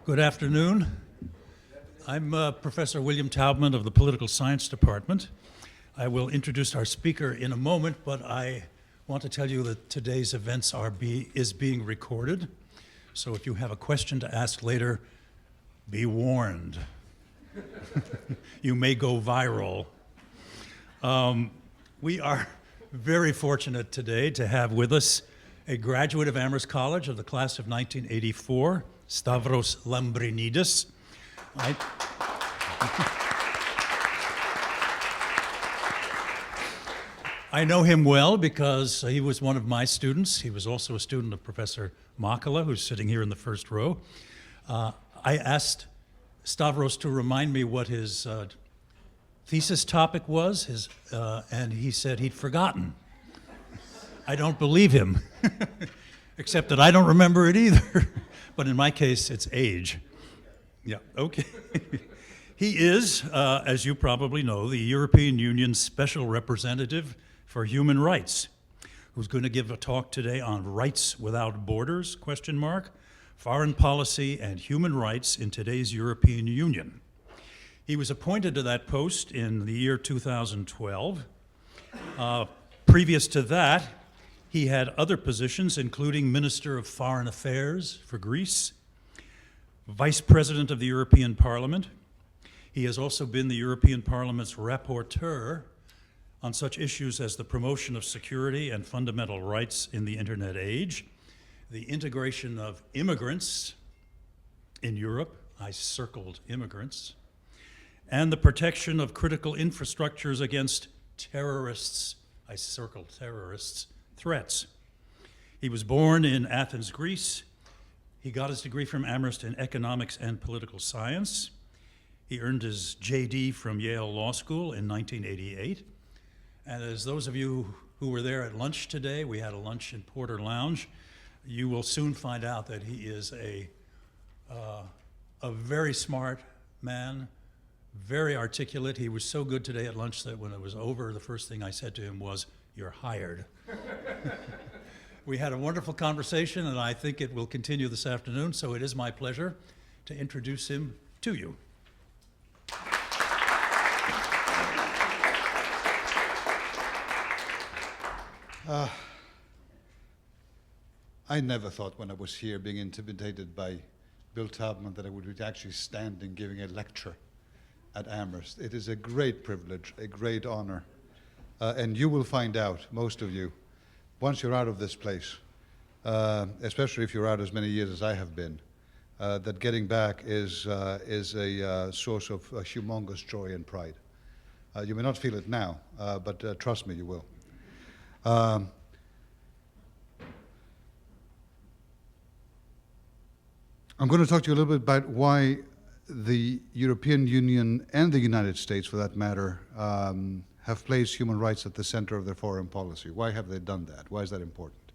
Good afternoon. I'm Professor William Taubman of the Political Science Department. I will introduce our speaker in a moment, but I want to tell you that today's events is being recorded. So if you have a question to ask later, be warned. You may go viral. We are very fortunate today to have with us a graduate of Amherst College of the class of 1984, Stavros Lambrinidis. I know him well because he was one of my students. He was also a student of Professor Makala, who's sitting here in the first row. I asked Stavros to remind me what his thesis topic was, and he said he'd forgotten. I don't believe him, except that I don't remember it either. But in my case, it's age. Yeah, okay. He is, as you probably know, the European Union's Special Representative for Human Rights, who's going to give a talk today on rights without borders, foreign policy and human rights in today's European Union. He was appointed to that post in the year 2012. Previous to that, he had other positions, including Minister of Foreign Affairs for Greece, Vice President of the European Parliament. He has also been the European Parliament's rapporteur on such issues as the promotion of security and fundamental rights in the internet age, the integration of immigrants in Europe, I circled immigrants, and the protection of critical infrastructures against terrorists, I circled terrorists, threats. He was born in Athens, Greece. He got his degree from Amherst in economics and political science. He earned his JD from Yale Law School in 1988. And as those of you who were there at lunch today, we had a lunch in Porter Lounge, you will soon find out that he is a very smart man, very articulate. He was so good today at lunch that when it was over, the first thing I said to him was, "You're hired." We had a wonderful conversation, and I think it will continue this afternoon, so it is my pleasure to introduce him to you. I never thought when I was here being intimidated by Bill Taubman that I would be actually standing giving a lecture at Amherst. It is a great privilege, a great honor. And you will find out, most of you, once you're out of this place, especially if you're out as many years as I have been, that getting back is a source of humongous joy and pride. You may not feel it now, but trust me, you will. I'm going to talk to you a little bit about why the European Union and the United States, for that matter, have placed human rights at the center of their foreign policy. Why have they done that? Why is that important?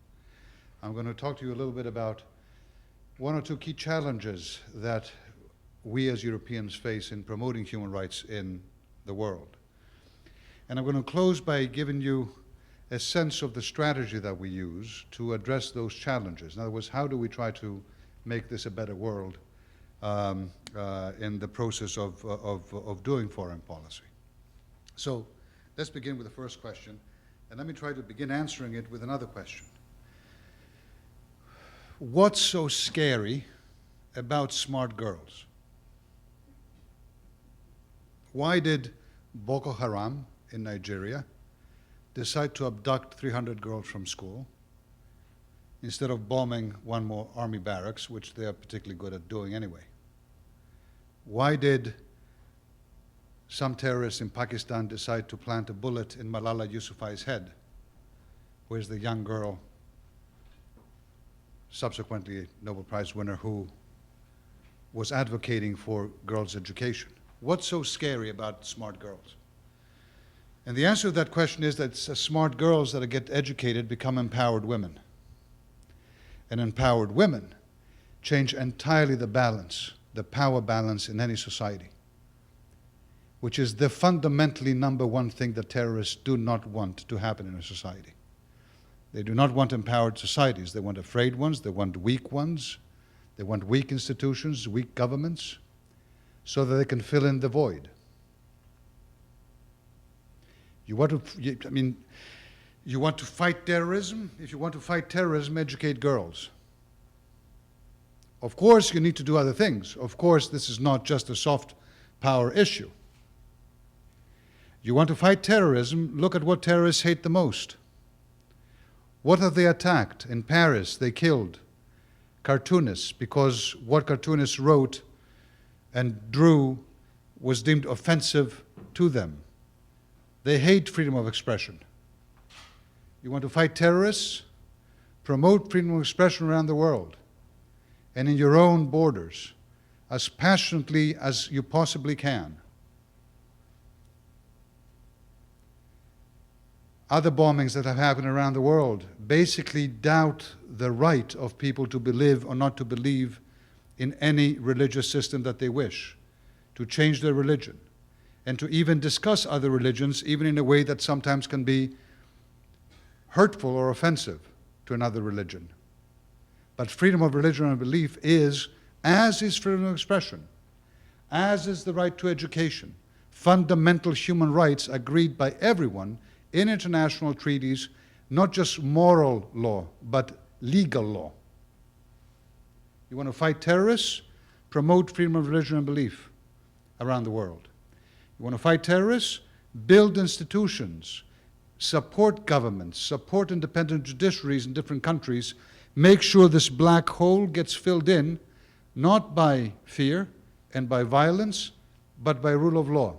I'm going to talk to you a little bit about one or two key challenges that we as Europeans face in promoting human rights in the world. And I'm going to close by giving you a sense of the strategy that we use to address those challenges. In other words, how do we try to make this a better world in the process of doing foreign policy? So let's begin with the first question, and let me try to begin answering it with another question. What's so scary about smart girls? Why did Boko Haram in Nigeria decide to abduct 300 girls from school instead of bombing one more army barracks, which they are particularly good at doing anyway? Why did some terrorists in Pakistan decide to plant a bullet in Malala Yousafzai's head, who is the young girl, subsequently a Nobel Prize winner, who was advocating for girls' education? What's so scary about smart girls? And the answer to that question is that smart girls that get educated become empowered women. And empowered women change entirely the balance, the power balance in any society, which is the fundamentally number one thing that terrorists do not want to happen in a society. They do not want empowered societies. They want afraid ones. They want weak ones. They want weak institutions, weak governments, so that they can fill in the void. You want to fight terrorism? If you want to fight terrorism, educate girls. Of course, you need to do other things. Of course, this is not just a soft power issue. You want to fight terrorism? Look at what terrorists hate the most. What have they attacked? In Paris, they killed cartoonists because what cartoonists wrote and drew was deemed offensive to them. They hate freedom of expression. You want to fight terrorists? Promote freedom of expression around the world and in your own borders as passionately as you possibly can. Other bombings that have happened around the world basically doubt the right of people to believe or not to believe in any religious system that they wish, to change their religion, and to even discuss other religions, even in a way that sometimes can be hurtful or offensive to another religion. But freedom of religion and belief is, as is freedom of expression, as is the right to education, fundamental human rights agreed by everyone in international treaties, not just moral law, but legal law. You want to fight terrorists? Promote freedom of religion and belief around the world. You want to fight terrorists? Build institutions, support governments, support independent judiciaries in different countries, make sure this black hole gets filled in, not by fear and by violence, but by rule of law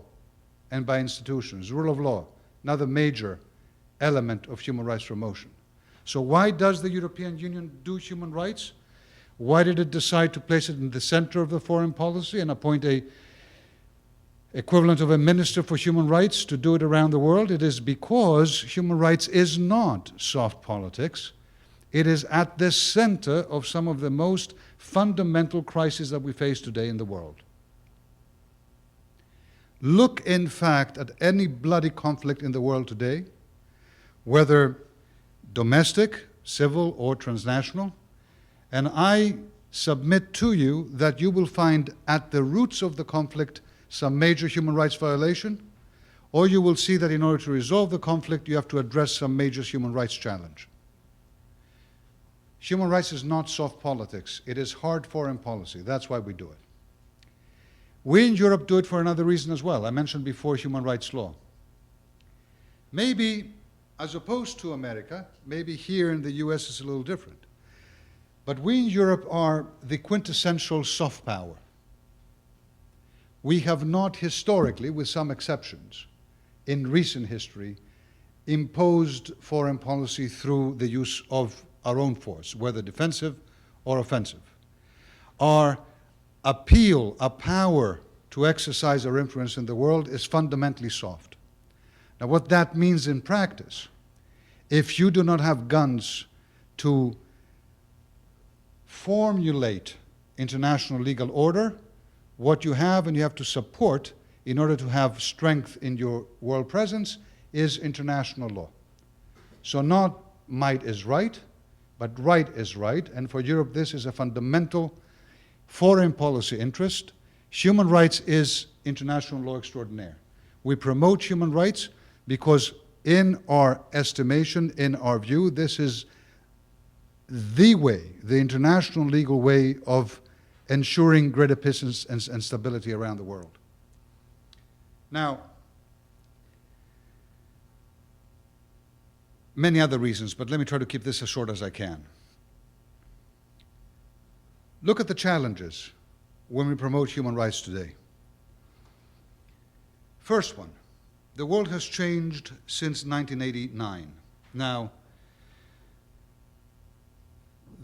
and by institutions. Rule of law, another major element of human rights promotion. So why does the European Union do human rights? Why did it decide to place it in the center of the foreign policy and appoint a equivalent of a minister for human rights to do it around the world? It is because human rights is not soft politics. It is at the center of some of the most fundamental crises that we face today in the world. Look, in fact, at any bloody conflict in the world today, whether domestic, civil, or transnational, and I submit to you that you will find at the roots of the conflict some major human rights violation, or you will see that in order to resolve the conflict, you have to address some major human rights challenge. Human rights is not soft politics. It is hard foreign policy. That's why we do it. We in Europe do it for another reason as well. I mentioned before human rights law. Maybe, as opposed to America, maybe here in the US it's a little different. But we in Europe are the quintessential soft power. We have not historically, with some exceptions, in recent history, imposed foreign policy through the use of our own force, whether defensive or offensive. Our appeal, a power to exercise our influence in the world is fundamentally soft. Now, what that means in practice, if you do not have guns to formulate international legal order, what you have and you have to support in order to have strength in your world presence is international law. So not might is right, but right is right, and for Europe this is a fundamental foreign policy interest. Human rights is international law extraordinaire. We promote human rights because in our estimation, in our view, this is the way, the international legal way of ensuring greater peace and stability around the world. Now, many other reasons, but let me try to keep this as short as I can. Look at the challenges when we promote human rights today. First one, the world has changed since 1989. Now,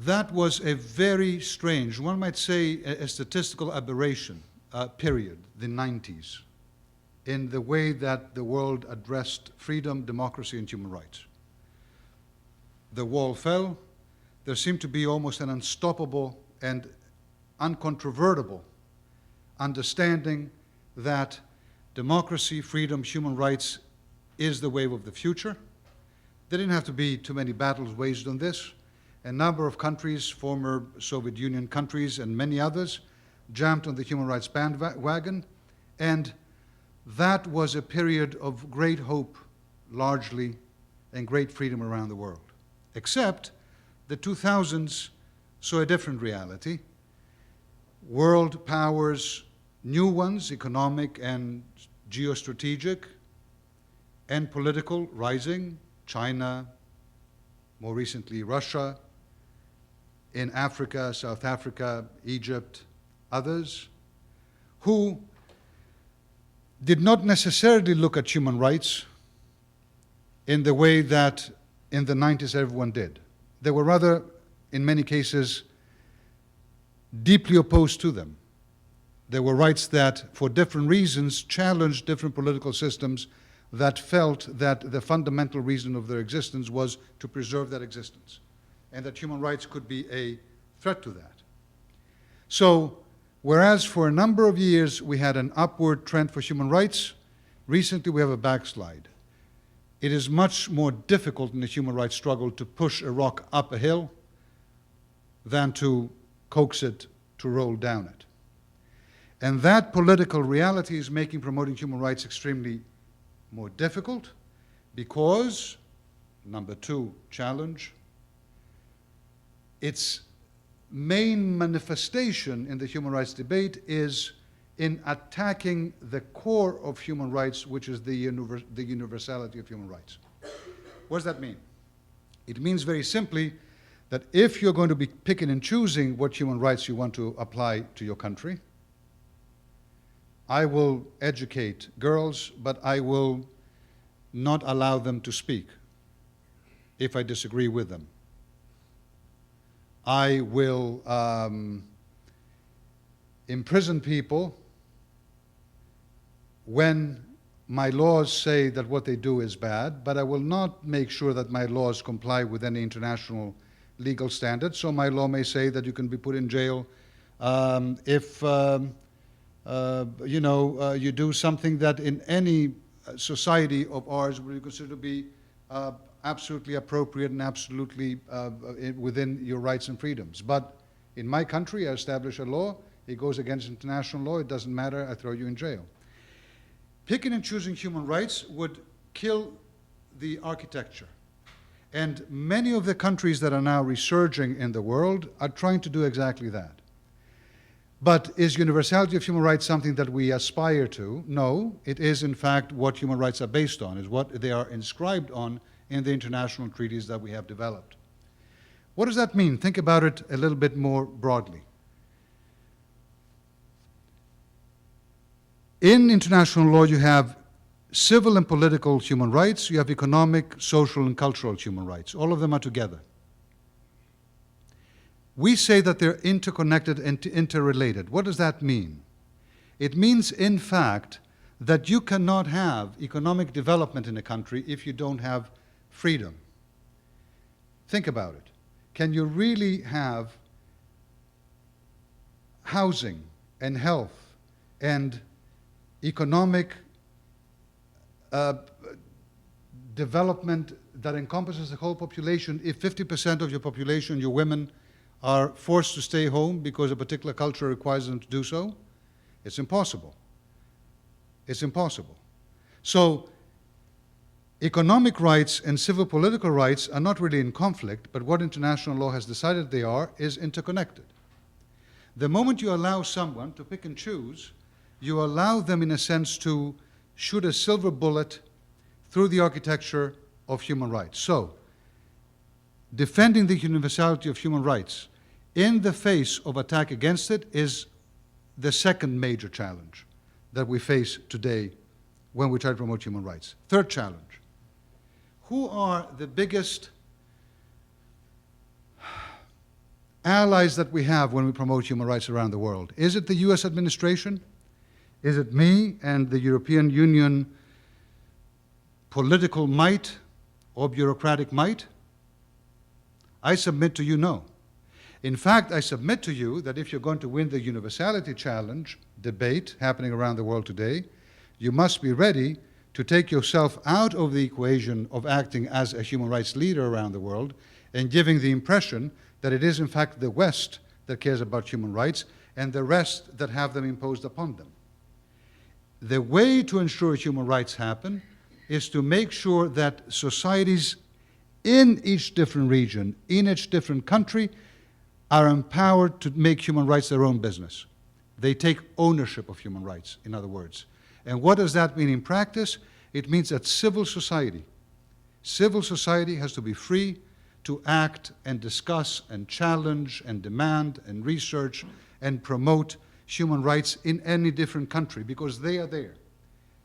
that was a very strange, one might say a statistical aberration period, the 90s, in the way that the world addressed freedom, democracy, and human rights. The wall fell. There seemed to be almost an unstoppable and uncontrovertible understanding that democracy, freedom, human rights is the wave of the future. There didn't have to be too many battles waged on this. a number of countries, former Soviet Union countries and many others, jumped on the human rights bandwagon, and that was a period of great hope, largely, and great freedom around the world. Except the 2000s saw a different reality. World powers, new ones, economic and geostrategic and political, rising, China, more recently Russia, in Africa, South Africa, Egypt, others, who did not necessarily look at human rights in the way that in the 90s everyone did. They were rather, in many cases, deeply opposed to them. There were rights that, for different reasons, challenged different political systems that felt that the fundamental reason of their existence was to preserve that existence, and that human rights could be a threat to that. So, whereas for a number of years we had an upward trend for human rights, recently we have a backslide. It is much more difficult in the human rights struggle to push a rock up a hill than to coax it to roll down it. And that political reality is making promoting human rights extremely more difficult because, number two, challenge, its main manifestation in the human rights debate is in attacking the core of human rights, which is the universality of human rights. What does that mean? It means very simply that if you're going to be picking and choosing what human rights you want to apply to your country, I will educate girls, but I will not allow them to speak if I disagree with them. I will imprison people when my laws say that what they do is bad, but I will not make sure that my laws comply with any international legal standards. So my law may say that you can be put in jail if you do something that in any society of ours would be considered to be absolutely appropriate and absolutely within your rights and freedoms. But in my country, I establish a law, it goes against international law, it doesn't matter, I throw you in jail. Picking and choosing human rights would kill the architecture. And many of the countries that are now resurging in the world are trying to do exactly that. But is universality of human rights something that we aspire to? No, it is in fact what human rights are based on, is what they are inscribed on in the international treaties that we have developed. What does that mean? Think about it a little bit more broadly. In international law, you have civil and political human rights, you have economic, social, and cultural human rights. All of them are together. We say that they're interconnected and interrelated. What does that mean? It means, in fact, that you cannot have economic development in a country if you don't have freedom. Think about it. Can you really have housing and health and economic development that encompasses the whole population if 50% of your population, your women, are forced to stay home because a particular culture requires them to do so? It's impossible. It's impossible. So, economic rights and civil political rights are not really in conflict, but what international law has decided they are is interconnected. The moment you allow someone to pick and choose, you allow them, in a sense, to shoot a silver bullet through the architecture of human rights. So, defending the universality of human rights in the face of attack against it is the second major challenge that we face today when we try to promote human rights. Third challenge. Who are the biggest allies that we have when we promote human rights around the world? Is it the US administration? Is it me and the European Union political might or bureaucratic might? I submit to you, no. In fact, I submit to you that if you're going to win the universality challenge debate happening around the world today, you must be ready to take yourself out of the equation of acting as a human rights leader around the world and giving the impression that it is in fact the West that cares about human rights and the rest that have them imposed upon them. The way to ensure human rights happen is to make sure that societies in each different region, in each different country, are empowered to make human rights their own business. They take ownership of human rights, in other words. And what does that mean in practice? It means that civil society has to be free to act and discuss and challenge and demand and research and promote human rights in any different country, because they are there.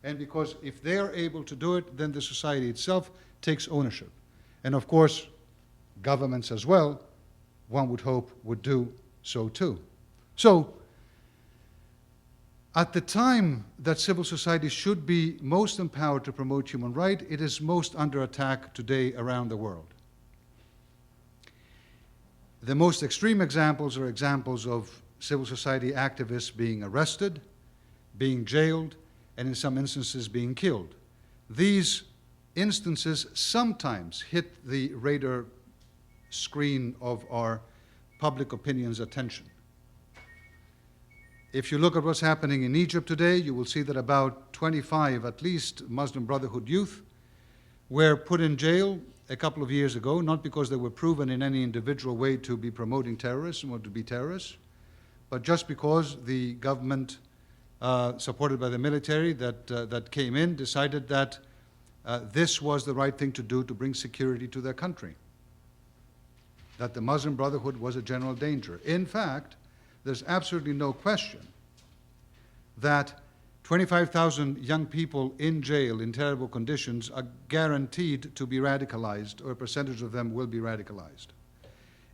And because if they are able to do it, then the society itself takes ownership. And of course, governments as well, one would hope, would do so too. So, at the time that civil society should be most empowered to promote human rights, it is most under attack today around the world. The most extreme examples are examples of civil society activists being arrested, being jailed, and in some instances being killed. These instances sometimes hit the radar screen of our public opinion's attention. If you look at what's happening in Egypt today, you will see that about 25, at least, Muslim Brotherhood youth were put in jail a couple of years ago, not because they were proven in any individual way to be promoting terrorism or to be terrorists, but just because the government, supported by the military that came in, decided that this was the right thing to do to bring security to their country, that the Muslim Brotherhood was a general danger. In fact, there's absolutely no question that 25,000 young people in jail in terrible conditions are guaranteed to be radicalized, or a percentage of them will be radicalized.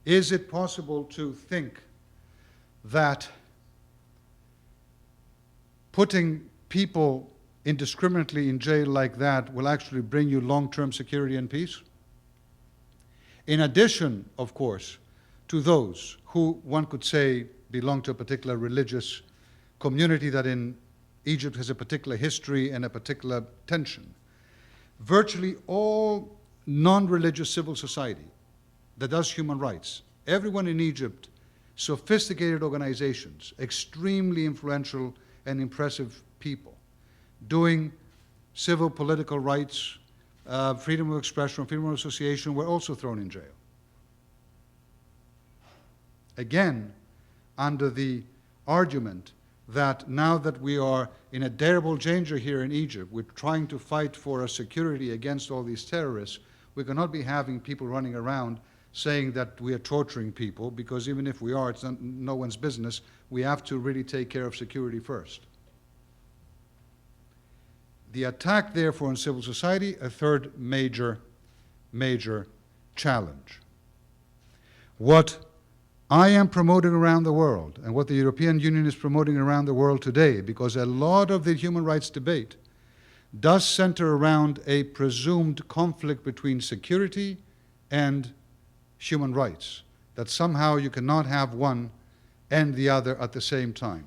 Is it possible to think that putting people indiscriminately in jail like that will actually bring you long-term security and peace? In addition, of course, to those who, one could say, belong to a particular religious community that in Egypt has a particular history and a particular tension. Virtually all non-religious civil society that does human rights, everyone in Egypt, sophisticated organizations, extremely influential and impressive people, doing civil political rights, freedom of expression, freedom of association, were also thrown in jail. Again, under the argument that now that we are in a terrible danger here in Egypt, we're trying to fight for our security against all these terrorists, we cannot be having people running around saying that we are torturing people, because even if we are, it's no one's business. We have to really take care of security first. The attack, therefore, on civil society, a third major challenge. What I am promoting around the world, and what the European Union is promoting around the world today, because a lot of the human rights debate does center around a presumed conflict between security and human rights, that somehow you cannot have one and the other at the same time.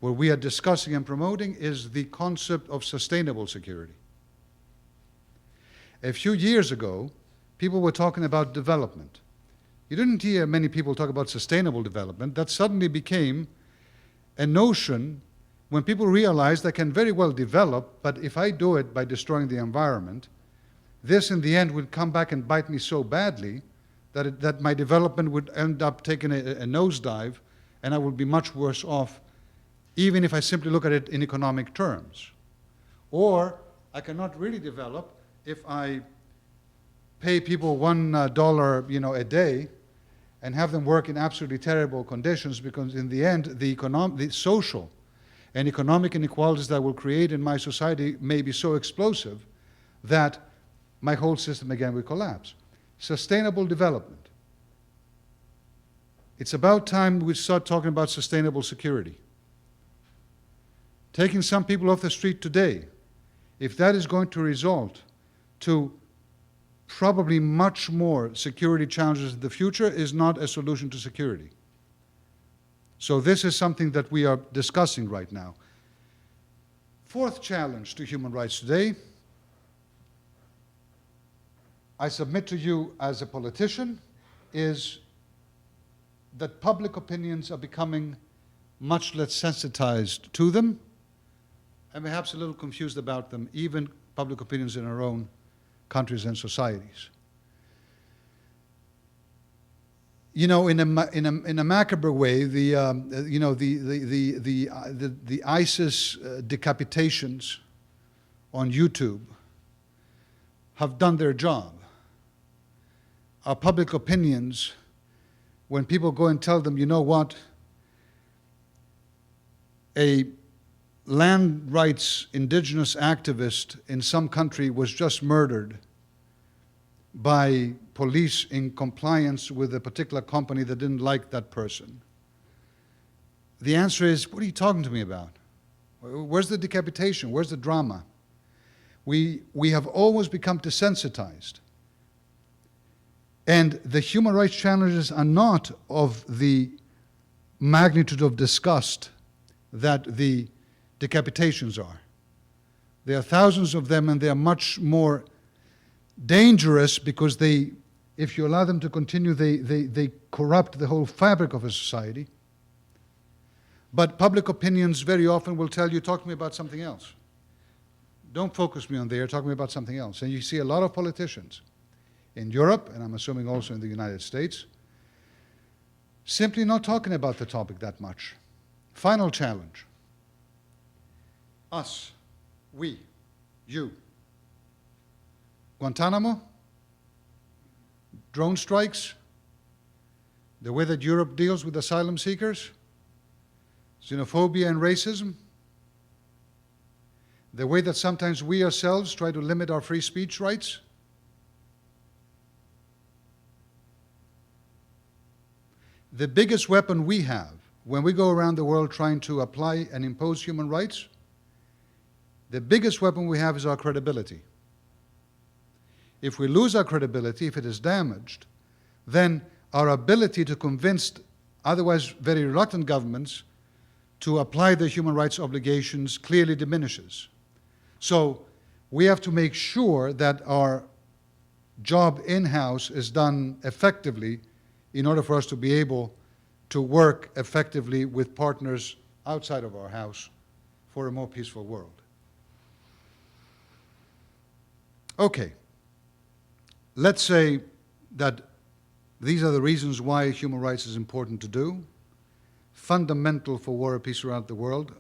What we are discussing and promoting is the concept of sustainable security. A few years ago, people were talking about development. You didn't hear many people talk about sustainable development. That suddenly became a notion when people realized I can very well develop, but if I do it by destroying the environment, this in the end would come back and bite me so badly that my development would end up taking a nosedive, and I would be much worse off, even if I simply look at it in economic terms. Or I cannot really develop if I pay people $1 a day and have them work in absolutely terrible conditions, because in the end, the social and economic inequalities that will create in my society may be so explosive that my whole system again will collapse. Sustainable development. It's about time we start talking about sustainable security. Taking some people off the street today, if that is going to result to probably much more security challenges in the future, is not a solution to security. So this is something that we are discussing right now. Fourth challenge to human rights today, I submit to you as a politician is that public opinions are becoming much less sensitized to them, and perhaps a little confused about them, even public opinions in our own countries and societies. You know, in a macabre way, the ISIS decapitations on YouTube have done their job. Our public opinions, when people go and tell them, you know what, a land rights indigenous activist in some country was just murdered by police in compliance with a particular company that didn't like that person. The answer is, what are you talking to me about? Where's the decapitation? Where's the drama? We have always become desensitized. And the human rights challenges are not of the magnitude of disgust that the decapitations are. There are thousands of them, and they are much more dangerous because they, if you allow them to continue, they corrupt the whole fabric of a society. But public opinions very often will tell you, talk to me about something else. Don't focus me on there, talk to me about something else. And you see a lot of politicians in Europe, and I'm assuming also in the United States, simply not talking about the topic that much. Final challenge. Us, we, you. Guantanamo, drone strikes, the way that Europe deals with asylum seekers, xenophobia and racism, the way that sometimes we ourselves try to limit our free speech rights. The biggest weapon we have when we go around the world trying to apply and impose human rights, the biggest weapon we have is our credibility. If we lose our credibility, if it is damaged, then our ability to convince otherwise very reluctant governments to apply their human rights obligations clearly diminishes. So we have to make sure that our job in-house is done effectively in order for us to be able to work effectively with partners outside of our house for a more peaceful world. Okay. Let's say that these are the reasons why human rights is important to do. Fundamental for war and peace around the world.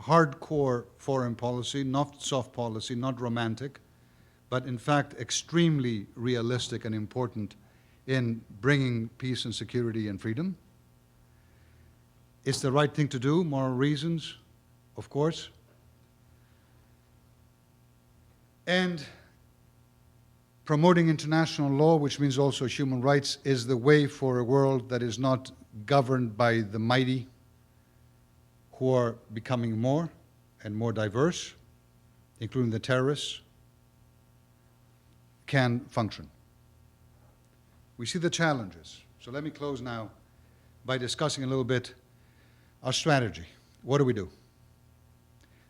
Hardcore foreign policy, not soft policy, not romantic, but in fact extremely realistic and important in bringing peace and security and freedom. It's the right thing to do, moral reasons, of course. And promoting international law, which means also human rights, is the way for a world that is not governed by the mighty, who are becoming more and more diverse, including the terrorists, can function. We see the challenges. So let me close now by discussing a little bit our strategy. What do we do?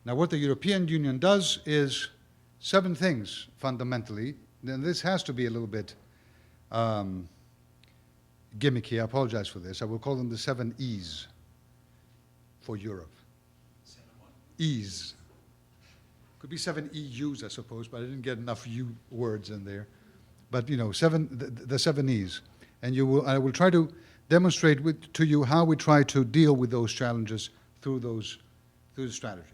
Now, what the European Union does is 7 things fundamentally. Then this has to be a little bit gimmicky. I apologize for this. I will call them the 7 E's for Europe. 7 what? E's. Could be 7 EUs, I suppose, but I didn't get enough U words in there. But you know, the 7 E's. And I will try to demonstrate to you how we try to deal with those challenges through the strategy.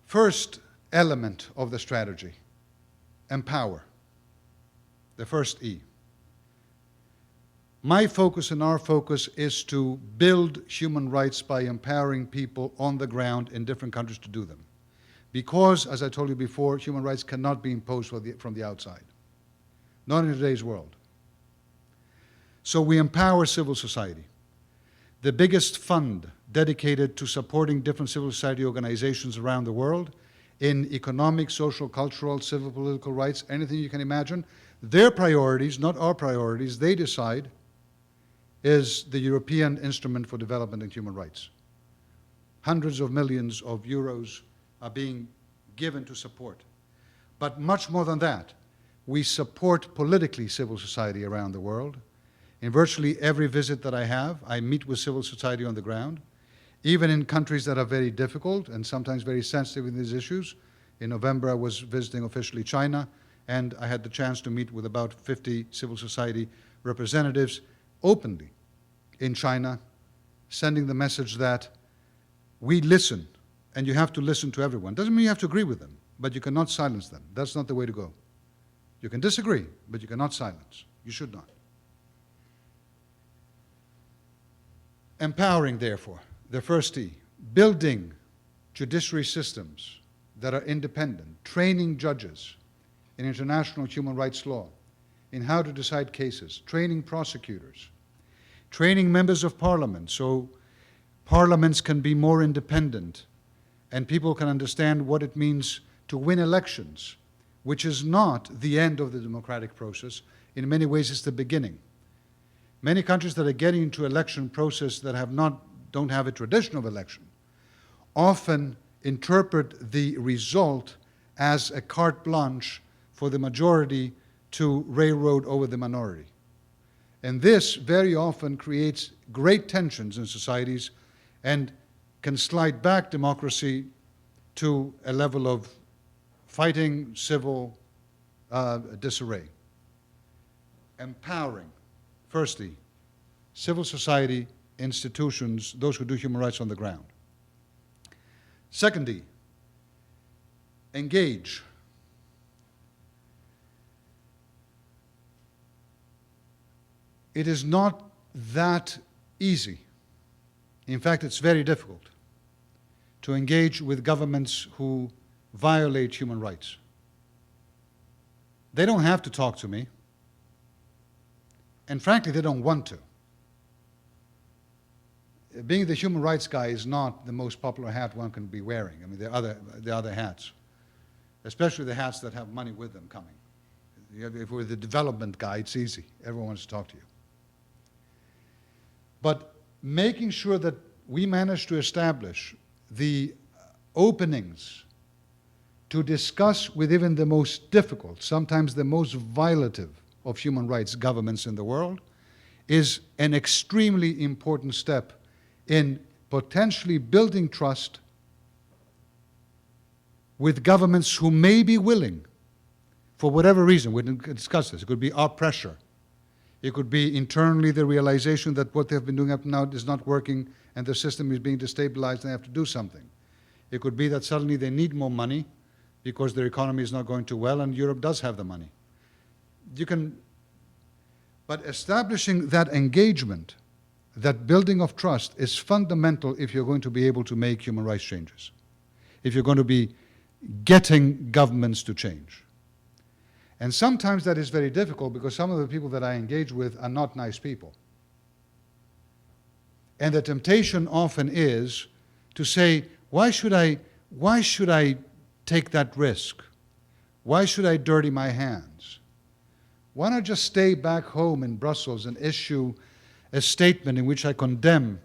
First element of the strategy, empower. The first E. My focus and our focus is to build human rights by empowering people on the ground in different countries to do them. Because, as I told you before, human rights cannot be imposed from the outside. Not in today's world. So we empower civil society. The biggest fund dedicated to supporting different civil society organizations around the world in economic, social, cultural, civil, political rights, anything you can imagine, their priorities, not our priorities, they decide, is the European Instrument for Development and Human Rights. Hundreds of millions of euros are being given to support. But much more than that, we support politically civil society around the world. In virtually every visit that I have, I meet with civil society on the ground, even in countries that are very difficult and sometimes very sensitive in these issues. In November, I was visiting officially China, and I had the chance to meet with about 50 civil society representatives openly in China, sending the message that we listen, and you have to listen to everyone. Doesn't mean you have to agree with them, but you cannot silence them. That's not the way to go. You can disagree, but you cannot silence. You should not. Empowering, therefore, the first T. Building judiciary systems that are independent, training judges in international human rights law, in how to decide cases, training prosecutors, training members of parliament so parliaments can be more independent and people can understand what it means to win elections, which is not the end of the democratic process. In many ways, it's the beginning. Many countries that are getting into election process that don't have a tradition of election often interpret the result as a carte blanche for the majority to railroad over the minority. And this very often creates great tensions in societies and can slide back democracy to a level of fighting civil disarray. Empowering, firstly, civil society, institutions, those who do human rights on the ground. Secondly, engage. It is not that easy. In fact, it's very difficult to engage with governments who violate human rights. They don't have to talk to me. And frankly, they don't want to. Being the human rights guy is not the most popular hat one can be wearing. I mean, there are other hats, especially the hats that have money with them coming. If we're the development guy, it's easy. Everyone wants to talk to you. But making sure that we manage to establish the openings to discuss with even the most difficult, sometimes the most violative of human rights governments in the world is an extremely important step in potentially building trust with governments who may be willing, for whatever reason, we didn't discuss this, it could be our pressure, it could be internally the realization that what they've been doing up to now is not working and the system is being destabilized and they have to do something. It could be that suddenly they need more money because their economy is not going too well and Europe does have the money. But establishing that engagement, that building of trust is fundamental if you're going to be able to make human rights changes, if you're going to be getting governments to change. And sometimes that is very difficult because some of the people that I engage with are not nice people. And the temptation often is to say, why should I take that risk? Why should I dirty my hands? Why not just stay back home in Brussels and issue a statement in which I condemn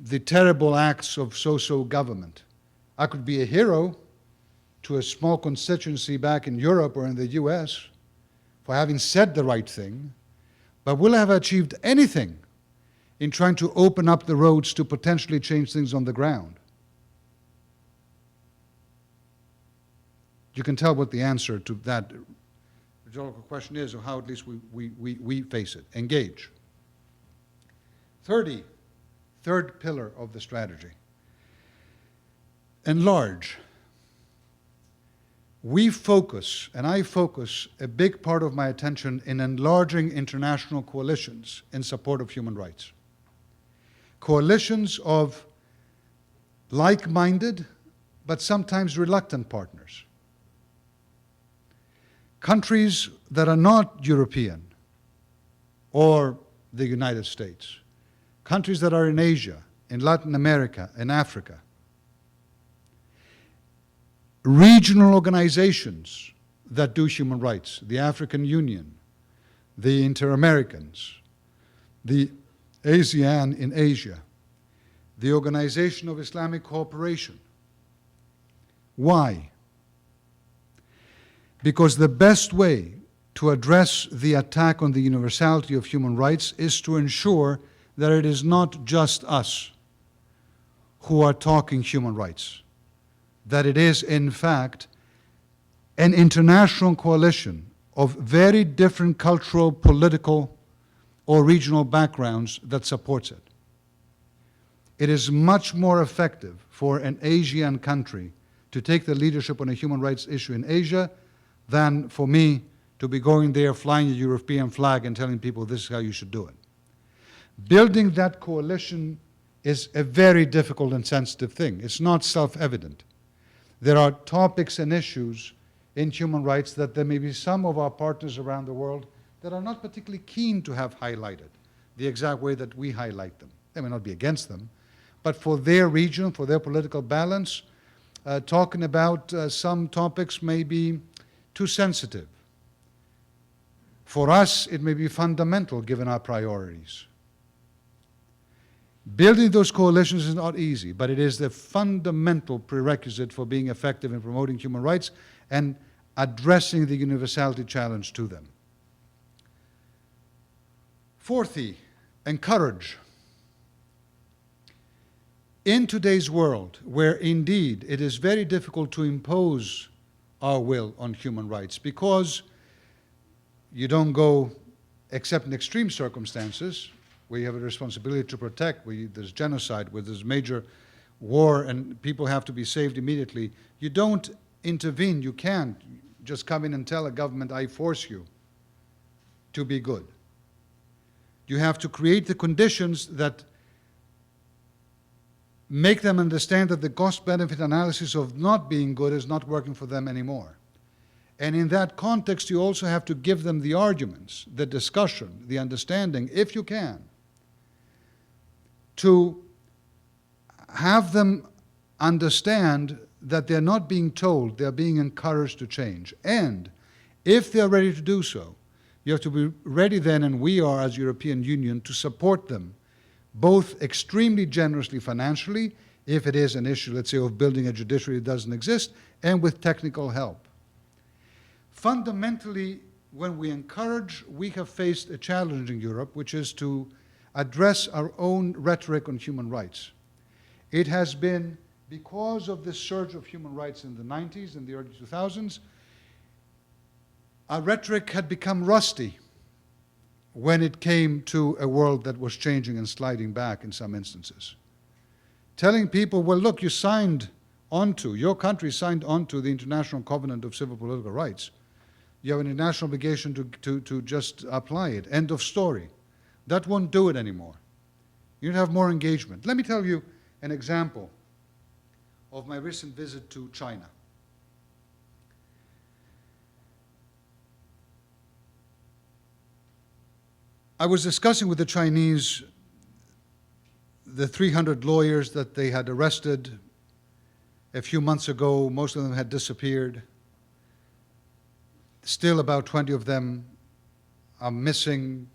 the terrible acts of so-so government? I could be a hero to a small constituency back in Europe or in the US for having said the right thing, but will I have achieved anything in trying to open up the roads to potentially change things on the ground? You can tell what the answer to that rhetorical question is, or how at least we face it. Engage. Third pillar of the strategy. Enlarge. We focus, and I focus a big part of my attention in enlarging international coalitions in support of human rights. Coalitions of like-minded, but sometimes reluctant partners. Countries that are not European or the United States. Countries that are in Asia, in Latin America, in Africa. Regional organizations that do human rights, the African Union, the Inter-Americans, the ASEAN in Asia, the Organization of Islamic Cooperation. Why? Because the best way to address the attack on the universality of human rights is to ensure that it is not just us who are talking human rights, that it is, in fact, an international coalition of very different cultural, political, or regional backgrounds that supports it. It is much more effective for an Asian country to take the leadership on a human rights issue in Asia than for me to be going there, flying a European flag and telling people this is how you should do it. Building that coalition is a very difficult and sensitive thing. It's not self-evident. There are topics and issues in human rights that there may be some of our partners around the world that are not particularly keen to have highlighted the exact way that we highlight them. They may not be against them, but for their region, for their political balance, talking about some topics may be too sensitive. For us, it may be fundamental given our priorities. Building those coalitions is not easy, but it is the fundamental prerequisite for being effective in promoting human rights and addressing the universality challenge to them. Fourthly, encourage. In today's world, where indeed it is very difficult to impose our will on human rights because you don't go, except in extreme circumstances, where you have a responsibility to protect, where there's genocide, where there's major war and people have to be saved immediately, you don't intervene. You can't just come in and tell a government, I force you to be good. You have to create the conditions that make them understand that the cost-benefit analysis of not being good is not working for them anymore. And in that context, you also have to give them the arguments, the discussion, the understanding, if you can, to have them understand that they're not being told, they're being encouraged to change. And if they're ready to do so, you have to be ready then, and we are as European Union, to support them, both extremely generously financially, if it is an issue, let's say, of building a judiciary that doesn't exist, and with technical help. Fundamentally, when we encourage, we have faced a challenge in Europe, which is to address our own rhetoric on human rights. It has been, because of this surge of human rights in the 90s and the early 2000s, our rhetoric had become rusty when it came to a world that was changing and sliding back in some instances. Telling people, well, look, you signed onto, your country signed onto the International Covenant of Civil Political Rights. You have an international obligation to just apply it. End of story. That won't do it anymore. You need to have more engagement. Let me tell you an example of my recent visit to China. I was discussing with the Chinese the 300 lawyers that they had arrested a few months ago. Most of them had disappeared. Still about 20 of them are missing.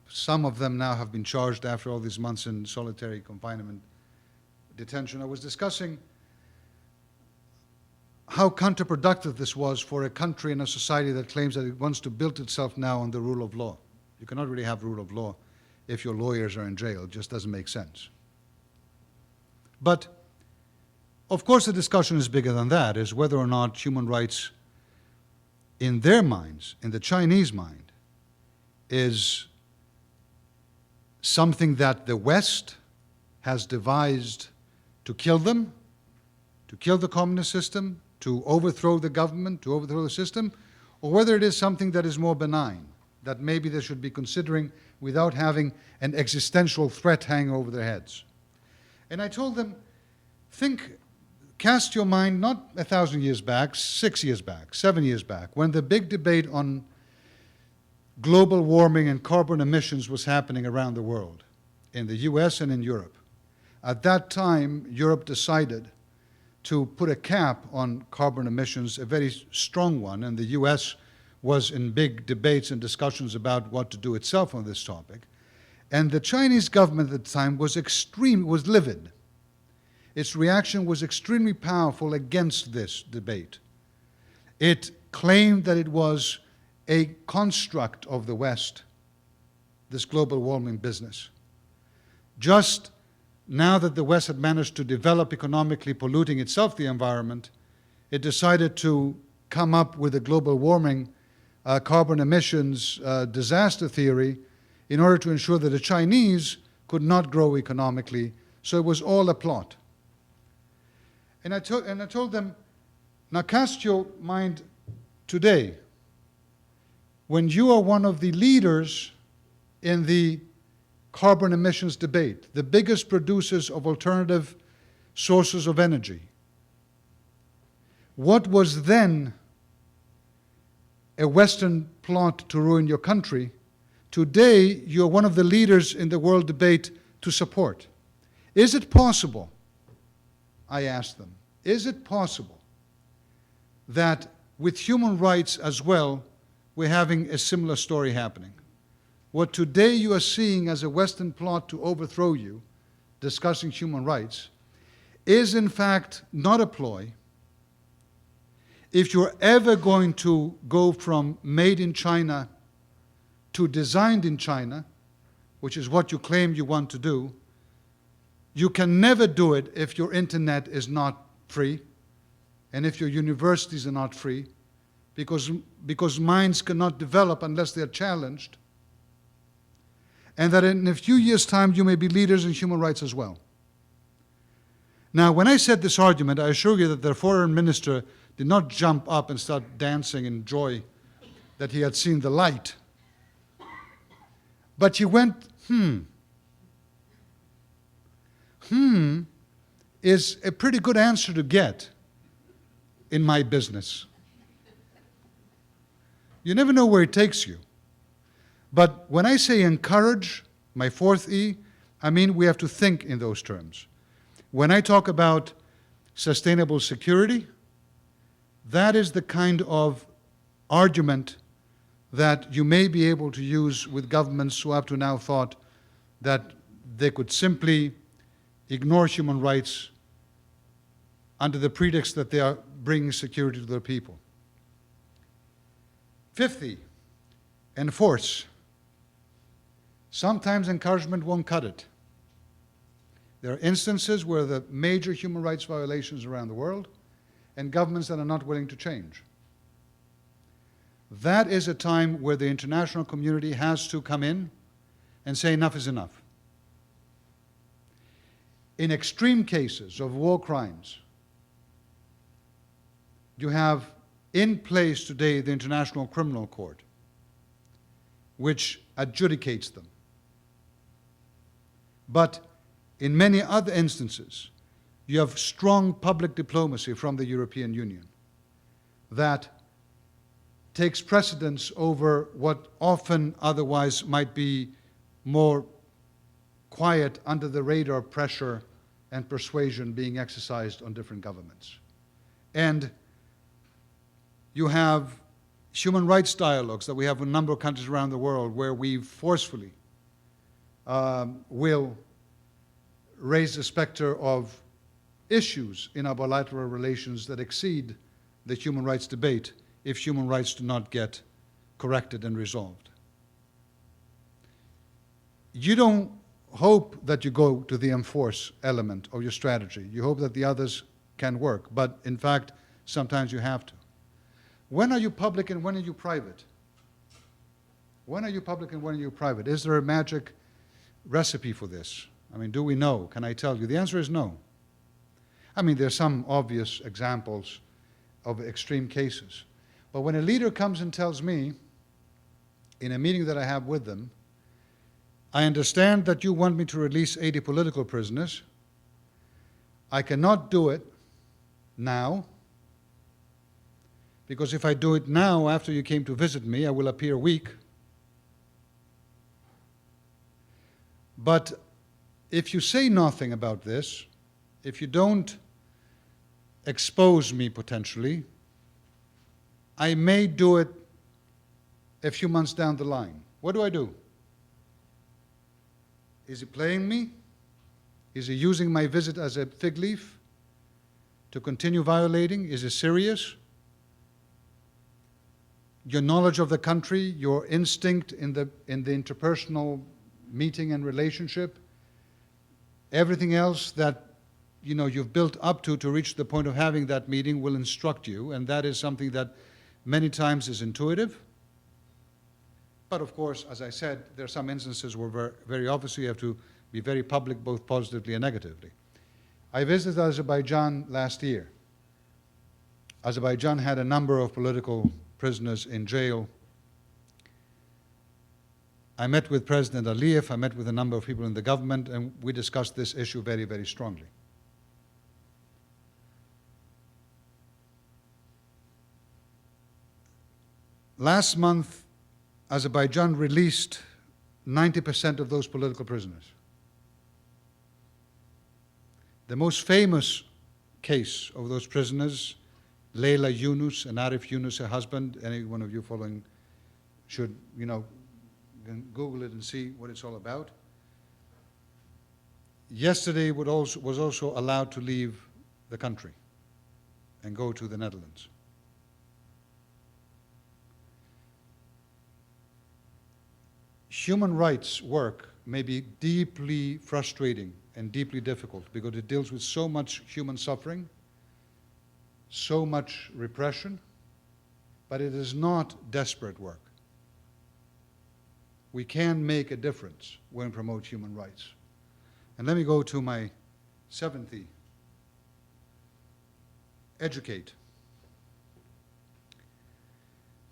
Some of them now have been charged after all these months in solitary confinement detention. I was discussing how counterproductive this was for a country and a society that claims that it wants to build itself now on the rule of law. You cannot really have rule of law if your lawyers are in jail. It just doesn't make sense. But, of course, the discussion is bigger than that, is whether or not human rights in their minds, in the Chinese mind, is something that the West has devised to kill them, to kill the communist system, to overthrow the government, to overthrow the system, or whether it is something that is more benign, that maybe they should be considering without having an existential threat hanging over their heads. And I told them, cast your mind not 1,000 years back, 6 years back, 7 years back, when the big debate on global warming and carbon emissions was happening around the world, in the US and in Europe. At that time, Europe decided to put a cap on carbon emissions, a very strong one, and the US was in big debates and discussions about what to do itself on this topic. And the Chinese government at the time was livid. Its reaction was extremely powerful against this debate. It claimed that it was a construct of the West, this global warming business. Just now that the West had managed to develop economically, polluting itself the environment, it decided to come up with a global warming carbon emissions disaster theory in order to ensure that the Chinese could not grow economically. So it was all a plot. And I told them, now cast your mind today, when you are one of the leaders in the carbon emissions debate, the biggest producers of alternative sources of energy, what was then a Western plot to ruin your country, today you're one of the leaders in the world debate to support. Is it possible, I asked them, is it possible that with human rights as well, we're having a similar story happening? What today you are seeing as a Western plot to overthrow you, discussing human rights, is in fact not a ploy. If you're ever going to go from made in China to designed in China, which is what you claim you want to do, you can never do it if your internet is not free and if your universities are not free, because minds cannot develop unless they are challenged, and that in a few years' time you may be leaders in human rights as well. Now, when I said this argument, I assure you that the foreign minister did not jump up and start dancing in joy that he had seen the light. But he went, is a pretty good answer to get in my business. You never know where it takes you. But when I say encourage, my fourth E, I mean we have to think in those terms. When I talk about sustainable security, that is the kind of argument that you may be able to use with governments who have to now thought that they could simply ignore human rights under the pretext that they are bringing security to their people. Fifthly, enforce. Sometimes encouragement won't cut it. There are instances where there are major human rights violations around the world and governments that are not willing to change. That is a time where the international community has to come in and say enough is enough. In extreme cases of war crimes, you have in place today the International Criminal Court, which adjudicates them. But in many other instances, you have strong public diplomacy from the European Union that takes precedence over what often otherwise might be more quiet under the radar pressure and persuasion being exercised on different governments. And you have human rights dialogues that we have in a number of countries around the world where we forcefully will raise the specter of issues in our bilateral relations that exceed the human rights debate if human rights do not get corrected and resolved. You don't hope that you go to the enforce element of your strategy. You hope that the others can work, but in fact, sometimes you have to. When are you public and when are you private? When are you public and when are you private? Is there a magic recipe for this? I mean, do we know? Can I tell you? The answer is no. I mean, there are some obvious examples of extreme cases. But when a leader comes and tells me, in a meeting that I have with them, I understand that you want me to release 80 political prisoners. I cannot do it now, because if I do it now after you came to visit me, I will appear weak. But if you say nothing about this, if you don't expose me potentially, I may do it a few months down the line. What do I do? Is he playing me? Is he using my visit as a fig leaf to continue violating? Is it serious? your knowledge of the country, your instinct in the interpersonal meeting and relationship, everything else that you've built up to reach the point of having that meeting will instruct you, and that is something that many times is intuitive. But of course, as I said, there are some instances where very obviously you have to be very public, both positively and negatively. I visited Azerbaijan last year. Azerbaijan had a number of political prisoners in jail. I met with President Aliyev, I met with a number of people in the government, and we discussed this issue very, very strongly. Last month, Azerbaijan released 90% of those political prisoners. The most famous case of those prisoners, Leyla Yunus and Arif Yunus, her husband, any one of you following should, can Google it and see what it's all about. Yesterday was also allowed to leave the country and go to the Netherlands. Human rights work may be deeply frustrating and deeply difficult because it deals with so much human suffering, so much repression, but it is not desperate work. We can make a difference when we promote human rights. And let me go to my seventh E. Educate.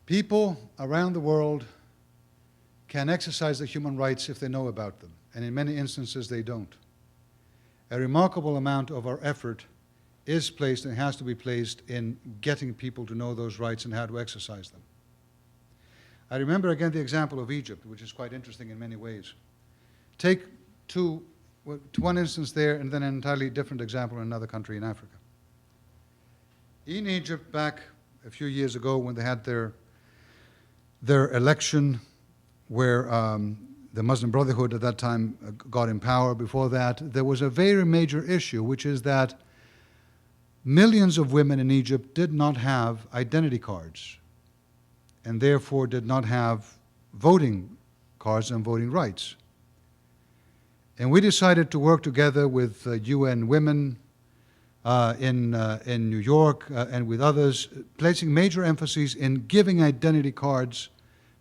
People around the world can exercise their human rights if they know about them, and in many instances they don't. A remarkable amount of our effort is placed and has to be placed in getting people to know those rights and how to exercise them. I remember again the example of Egypt, which is quite interesting in many ways. Take one instance there and then an entirely different example in another country in Africa. In Egypt, back a few years ago when they had their election where the Muslim Brotherhood at that time got in power, before that, there was a very major issue, which is that millions of women in Egypt did not have identity cards and therefore did not have voting cards and voting rights. And we decided to work together with UN Women in New York and with others, placing major emphasis in giving identity cards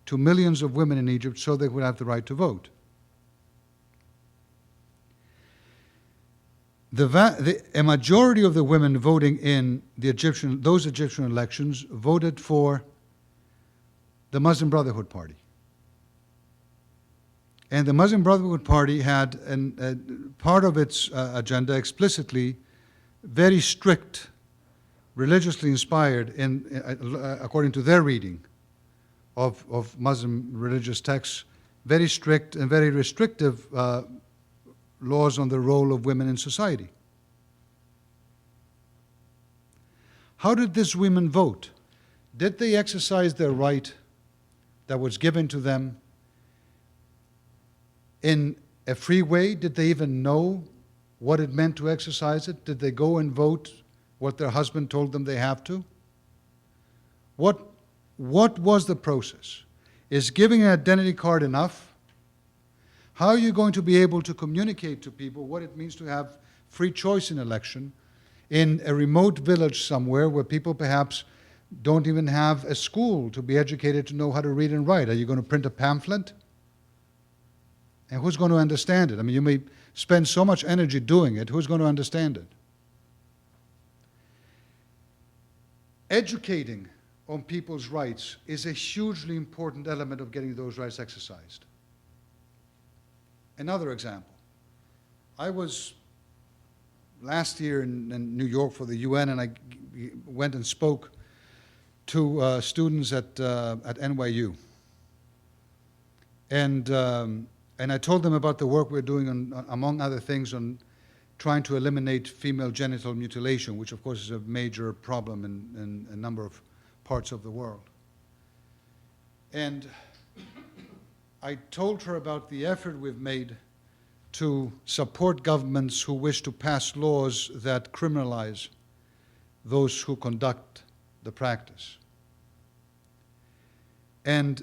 to millions of women in Egypt so they would have the right to vote. A majority of the women voting in those Egyptian elections voted for the Muslim Brotherhood Party. And the Muslim Brotherhood Party had part of its agenda explicitly very strict, religiously inspired, according to their reading of Muslim religious texts, very strict and very restrictive laws on the role of women in society. How did these women vote? Did they exercise their right that was given to them in a free way? Did they even know what it meant to exercise it? Did they go and vote what their husband told them they have to? What was the process? Is giving an identity card enough? How are you going to be able to communicate to people what it means to have free choice in election in a remote village somewhere where people perhaps don't even have a school to be educated to know how to read and write? Are you going to print a pamphlet? And who's going to understand it? I mean, you may spend so much energy doing it, who's going to understand it? Educating on people's rights is a hugely important element of getting those rights exercised. Another example. I was last year in New York for the UN, and I went and spoke to students at NYU. And I told them about the work we're doing among other things, on trying to eliminate female genital mutilation, which of course is a major problem in a number of parts of the world. And I told her about the effort we've made to support governments who wish to pass laws that criminalize those who conduct the practice. And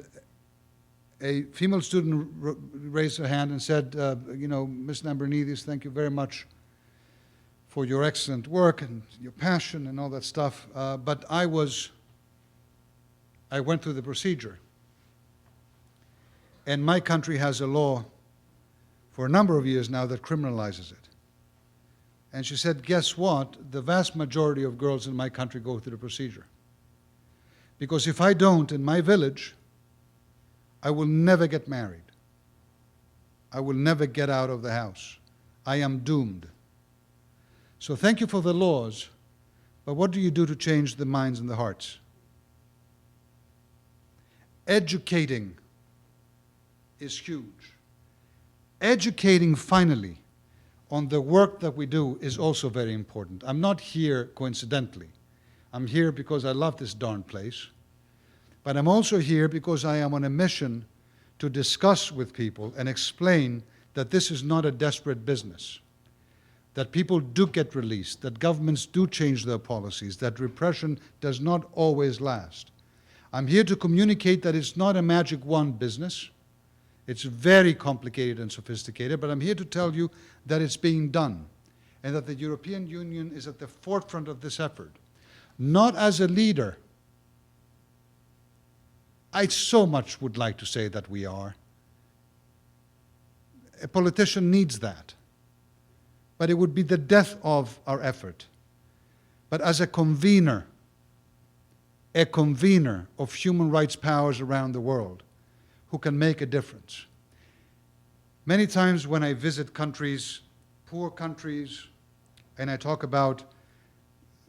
a female student raised her hand and said, you know, Ms. Lambrinidis, thank you very much for your excellent work and your passion and all that stuff, but I went through the procedure. And my country has a law for a number of years now that criminalizes it. And she said, guess what? The vast majority of girls in my country go through the procedure. Because if I don't, in my village, I will never get married. I will never get out of the house. I am doomed. So thank you for the laws, but what do you do to change the minds and the hearts? Educating is huge. Educating, finally, on the work that we do is also very important. I'm not here coincidentally. I'm here because I love this darn place. But I'm also here because I am on a mission to discuss with people and explain that this is not a desperate business, that people do get released, that governments do change their policies, that repression does not always last. I'm here to communicate that it's not a magic wand business. It's very complicated and sophisticated, but I'm here to tell you that it's being done and that the European Union is at the forefront of this effort. Not as a leader. I so much would like to say that we are. A politician needs that. But it would be the death of our effort. But as a convener of human rights powers around the world who can make a difference. Many times when I visit countries, poor countries, and I talk about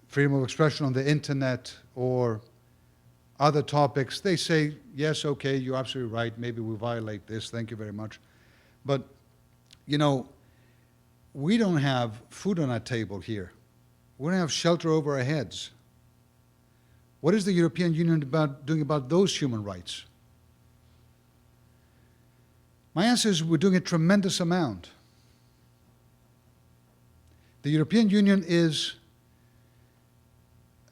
freedom of expression on the internet or other topics, they say, yes, okay, you're absolutely right, maybe we violate this, thank you very much. But, you know, we don't have food on our table here. We don't have shelter over our heads. What is the European Union doing about those human rights? My answer is we're doing a tremendous amount. The European Union is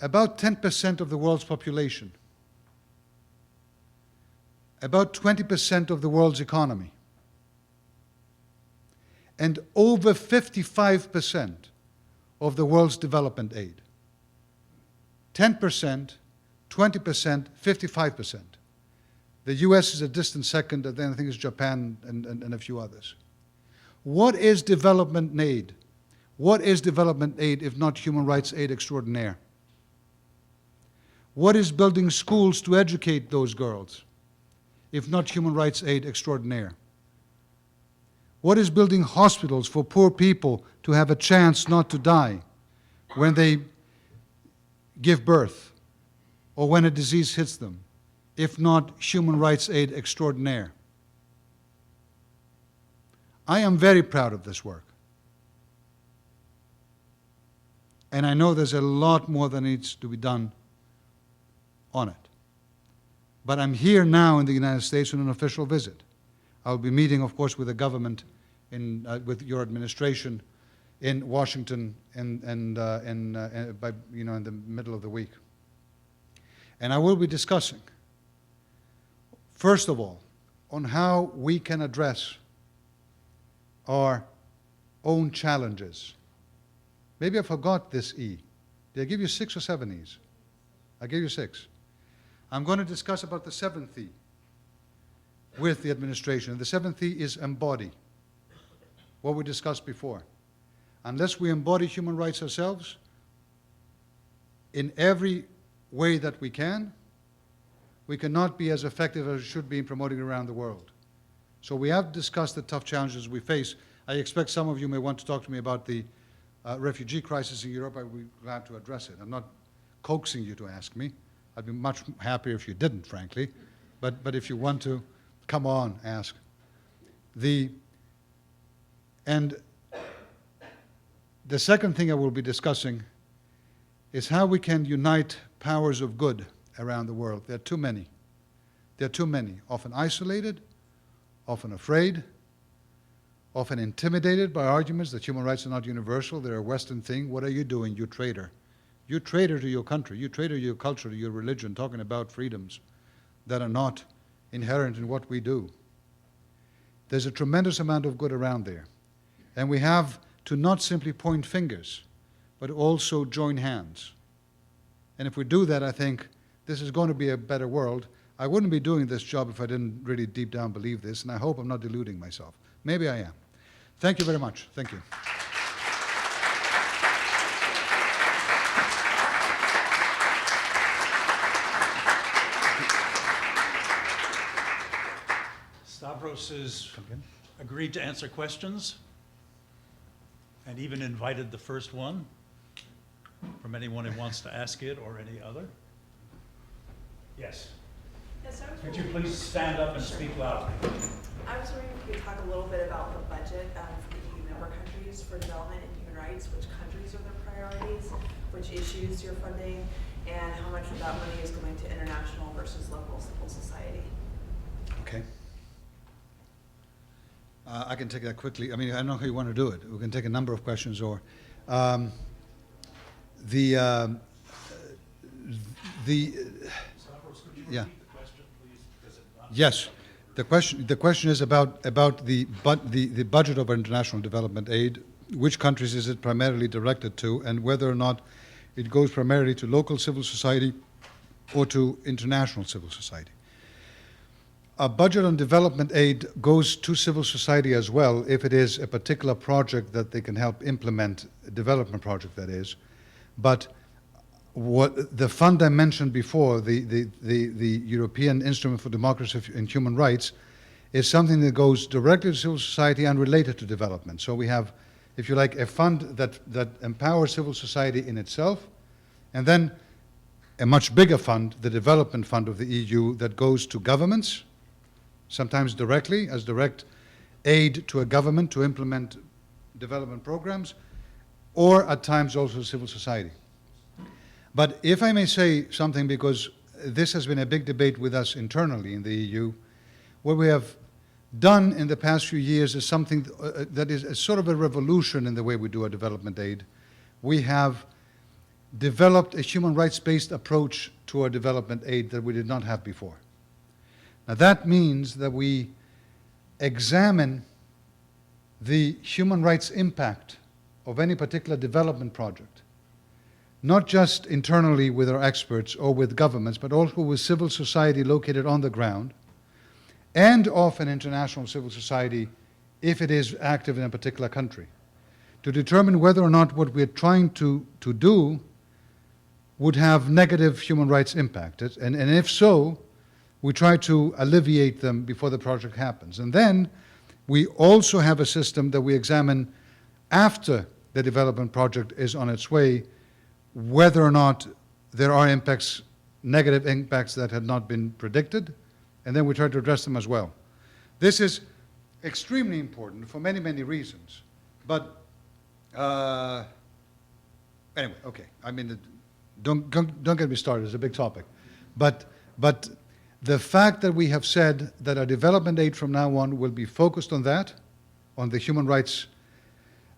about 10% of the world's population, about 20% of the world's economy, and over 55% of the world's development aid. 10%, 20%, 55%. The US is a distant second, and then I think it's Japan and a few others. What is development aid? What is development aid if not human rights aid extraordinaire? What is building schools to educate those girls if not human rights aid extraordinaire? What is building hospitals for poor people to have a chance not to die when they give birth or when a disease hits them, if not human rights aid extraordinaire? I am very proud of this work. And I know there's a lot more that needs to be done on it. But I'm here now in the United States on an official visit. I'll be meeting, of course, with the government, with your administration in Washington in the middle of the week. And I will be discussing, first of all, on how we can address our own challenges. Maybe I forgot this E. Did I give you 6 or 7 E's? I gave you 6. I'm going to discuss about the 7th E with the administration. The 7th E is embody, what we discussed before. Unless we embody human rights ourselves in every way that we cannot be as effective as we should be in promoting it around the world. So we have discussed the tough challenges we face. I expect some of you may want to talk to me about the refugee crisis in Europe. I would be glad to address it. I'm not coaxing you to ask me. I'd be much happier if you didn't, frankly. But if you want to, come on, ask. And the second thing I will be discussing is how we can unite powers of good around the world. There are too many. There are too many, often isolated, often afraid, often intimidated by arguments that human rights are not universal. They're a Western thing. What are you doing, you traitor? You traitor to your country. You traitor to your culture, to your religion, talking about freedoms that are not inherent in what we do. There's a tremendous amount of good around there. And we have to not simply point fingers, but also join hands. And if we do that, I think this is going to be a better world. I wouldn't be doing this job if I didn't really deep down believe this, and I hope I'm not deluding myself. Maybe I am. Thank you very much. Thank you. Stavros has agreed to answer questions and even invited the first one from anyone who wants to ask it or any other. Yes. Yes, Could you please stand up and speak loudly? I was wondering if you could talk a little bit about the budget of the EU member countries for development and human rights, which countries are their priorities, which issues you're funding, and how much of that money is going to international versus local civil society. Okay. I can take that quickly. I mean, I don't know how you want to do it. We can take a number of questions, or Stavros, could you yeah. repeat the question, please? Because it not Yes. The question is about the budget of our international development aid. Which countries is it primarily directed to, and whether or not it goes primarily to local civil society or to international civil society. A budget on development aid goes to civil society as well if it is a particular project that they can help implement, a development project that is. But what the fund I mentioned before, the European Instrument for Democracy and Human Rights, is something that goes directly to civil society and related to development. So we have, if you like, a fund that empowers civil society in itself, and then a much bigger fund, the Development Fund of the EU, that goes to governments, sometimes directly, as direct aid to a government to implement development programs, or at times also civil society. But if I may say something, because this has been a big debate with us internally in the EU, what we have done in the past few years is something that is a sort of a revolution in the way we do our development aid. We have developed a human rights-based approach to our development aid that we did not have before. Now that means that we examine the human rights impact of any particular development project, not just internally with our experts or with governments, but also with civil society located on the ground, and often international civil society if it is active in a particular country, to determine whether or not what we're trying to do would have negative human rights impact. And if so, we try to alleviate them before the project happens. And then we also have a system that we examine after the development project is on its way, whether or not there are impacts, negative impacts that had not been predicted, and then we try to address them as well. This is extremely important for many, many reasons. But anyway, okay. I mean, don't get me started. It's a big topic. But the fact that we have said that our development aid from now on will be focused on that, on the human rights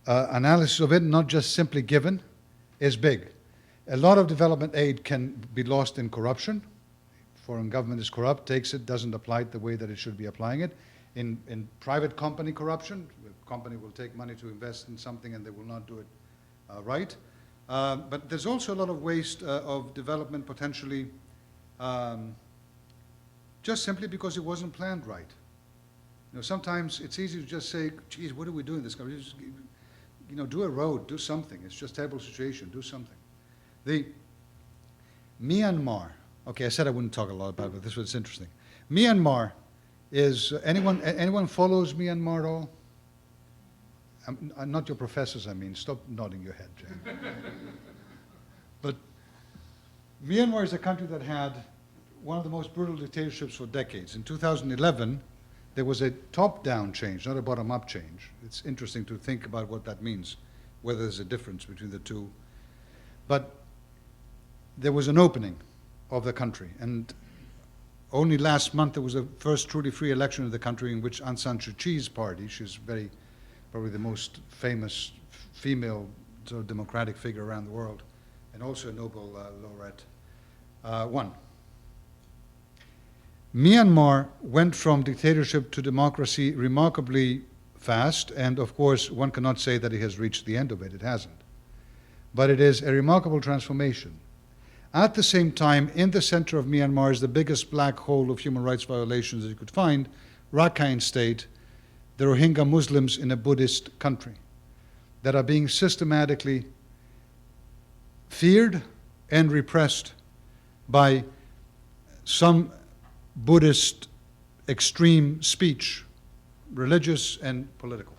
analysis of it, not just simply given, is big. A lot of development aid can be lost in corruption. Foreign government is corrupt, takes it, doesn't apply it the way that it should be applying it. In private company corruption, the company will take money to invest in something and they will not do it right. But there's also a lot of waste of development potentially just simply because it wasn't planned right. You know, sometimes it's easy to just say, geez, what are we doing in this country? Just, you know, do a road, do something. It's just a terrible situation, do something. The Myanmar, okay, I said I wouldn't talk a lot about it, but this was interesting. Myanmar is, anyone follows Myanmar at all? I'm not your professors, I mean, stop nodding your head, Jane. But Myanmar is a country that had one of the most brutal dictatorships for decades. In 2011, there was a top-down change, not a bottom-up change. It's interesting to think about what that means, whether there's a difference between the two. But there was an opening of the country, and only last month there was the first truly free election in the country in which Aung San Suu Kyi's party, she's probably the most famous female sort of democratic figure around the world, and also a Nobel laureate, won. Myanmar went from dictatorship to democracy remarkably fast, and of course one cannot say that it has reached the end of it. It hasn't. But it is a remarkable transformation. At the same time, in the center of Myanmar is the biggest black hole of human rights violations that you could find, Rakhine State, the Rohingya Muslims in a Buddhist country that are being systematically feared and repressed by some Buddhist extreme speech, religious and political.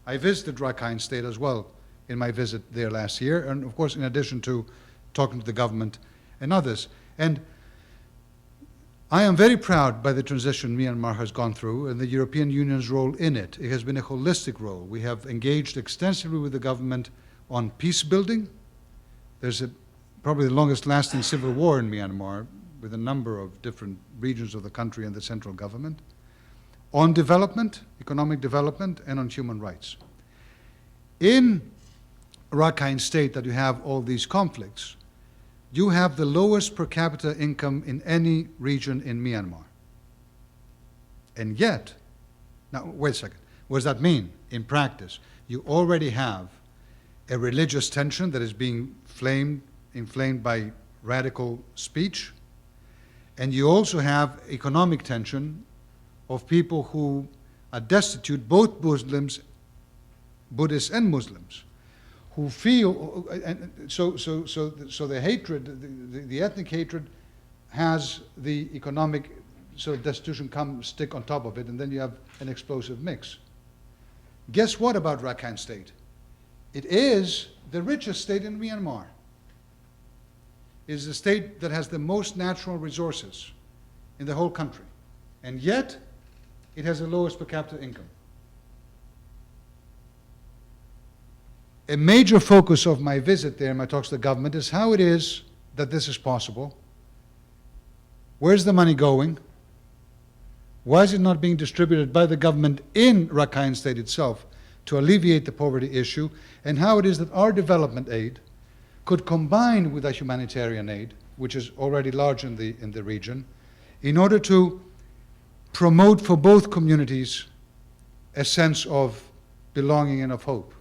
I visited Rakhine State as well in my visit there last year, and of course in addition to talking to the government and others. And I am very proud by the transition Myanmar has gone through and the European Union's role in it. It has been a holistic role. We have engaged extensively with the government on peace building. There's probably the longest lasting civil war in Myanmar with a number of different regions of the country and the central government. On development, economic development, and on human rights. In Rakhine State that you have all these conflicts, you have the lowest per capita income in any region in Myanmar. And yet, now wait a second, what does that mean in practice? You already have a religious tension that is being inflamed by radical speech, and you also have economic tension of people who are destitute, both Muslims, Buddhists and Muslims, who feel, and so the hatred, the ethnic hatred has the economic sort of destitution stick on top of it, and then you have an explosive mix. Guess what about Rakhine State? It is the richest state in Myanmar. It is the state that has the most natural resources in the whole country, and yet it has the lowest per capita income. A major focus of my visit there, my talks to the government, is how it is that this is possible. Where's the money going? Why is it not being distributed by the government in Rakhine State itself to alleviate the poverty issue? And how it is that our development aid could combine with our humanitarian aid, which is already large in the region, in order to promote for both communities a sense of belonging and of hope.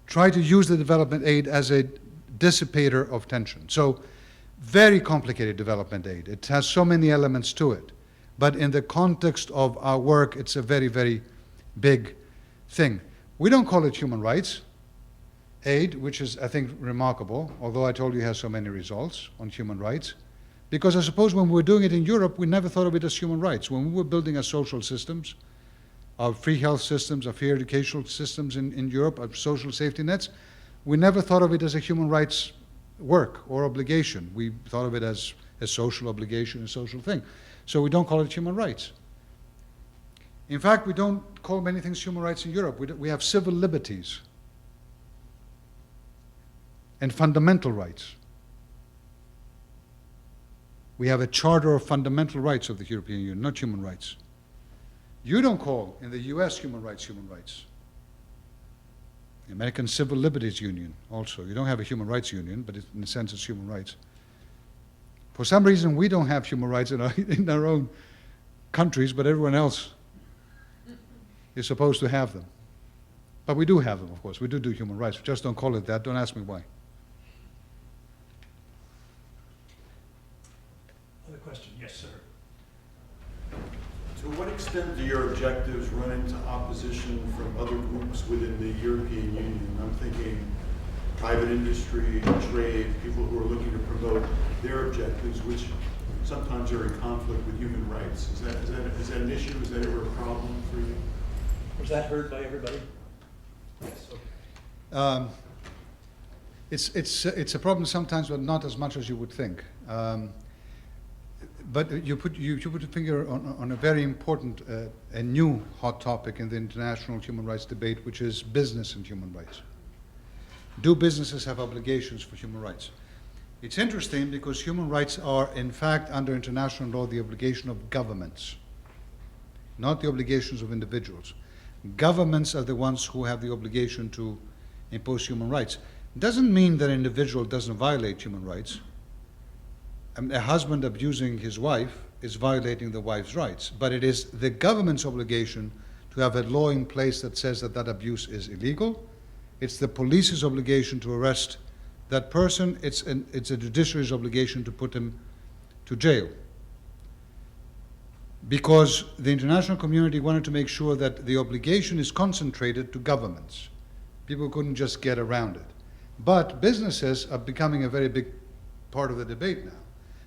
Try to use the development aid as a dissipator of tension. So, very complicated development aid. It has so many elements to it. But in the context of our work, it's a very, very big thing. We don't call it human rights aid, which is, I think, remarkable, although I told you it has so many results on human rights. Because I suppose when we were doing it in Europe, we never thought of it as human rights. When we were building our social systems, our free health systems, our free educational systems in Europe, our social safety nets, we never thought of it as a human rights work or obligation. We thought of it as a social obligation, a social thing. So we don't call it human rights. In fact, we don't call many things human rights in Europe. We have civil liberties and fundamental rights. We have a Charter of Fundamental Rights of the European Union, not human rights. You don't call in the US human rights. The American Civil Liberties Union also. You don't have a human rights union, but in a sense it's human rights. For some reason we don't have human rights in our own countries, but everyone else is supposed to have them. But we do have them, of course. We do human rights. We just don't call it that. Don't ask me why. Other question? Yes, sir. To what extent do your objectives run into opposition from other groups within the European Union? I'm thinking private industry, trade, people who are looking to promote their objectives, which sometimes are in conflict with human rights. Is that an issue? Is that ever a problem for you? Was that heard by everybody? Yes. Okay. It's a problem sometimes, but not as much as you would think. But you put your finger on a very important, a new hot topic in the international human rights debate, which is business and human rights. Do businesses have obligations for human rights? It's interesting because human rights are, in fact, under international law, the obligation of governments, not the obligations of individuals. Governments are the ones who have the obligation to impose human rights. It doesn't mean that an individual doesn't violate human rights. I mean, a husband abusing his wife is violating the wife's rights. But it is the government's obligation to have a law in place that says that that abuse is illegal. It's the police's obligation to arrest that person. It's a judiciary's obligation to put him to jail. Because the international community wanted to make sure that the obligation is concentrated to governments. People couldn't just get around it. But businesses are becoming a very big part of the debate now,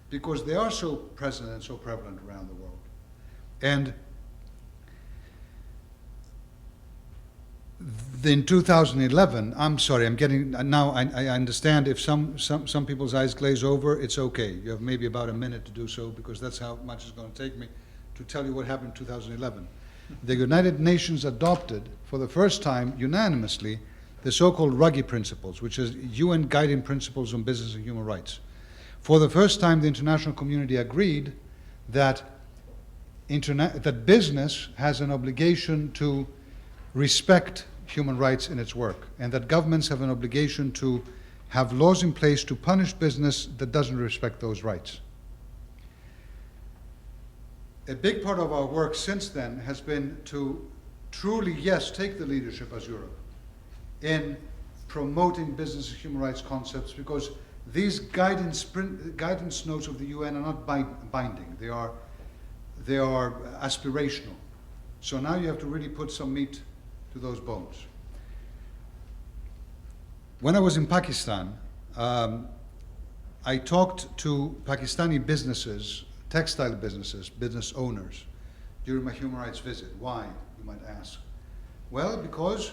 because they are so present and so prevalent around the world. And in 2011, I'm sorry, I'm getting, now I understand if some people's eyes glaze over, it's okay. You have maybe about a minute to do so, because that's how much it's going to take me to tell you what happened in 2011. The United Nations adopted, for the first time, unanimously, the so-called Ruggie Principles, which is UN Guiding Principles on Business and Human Rights. For the first time, the international community agreed that that business has an obligation to respect human rights in its work, and that governments have an obligation to have laws in place to punish business that doesn't respect those rights. A big part of our work since then has been to truly, yes, take the leadership as Europe in promoting business and human rights concepts, because these guidance notes of the UN are not binding. They are aspirational. So now you have to really put some meat to those bones. When I was in Pakistan, I talked to Pakistani businesses, textile businesses, business owners, during my human rights visit. Why, you might ask? Well, because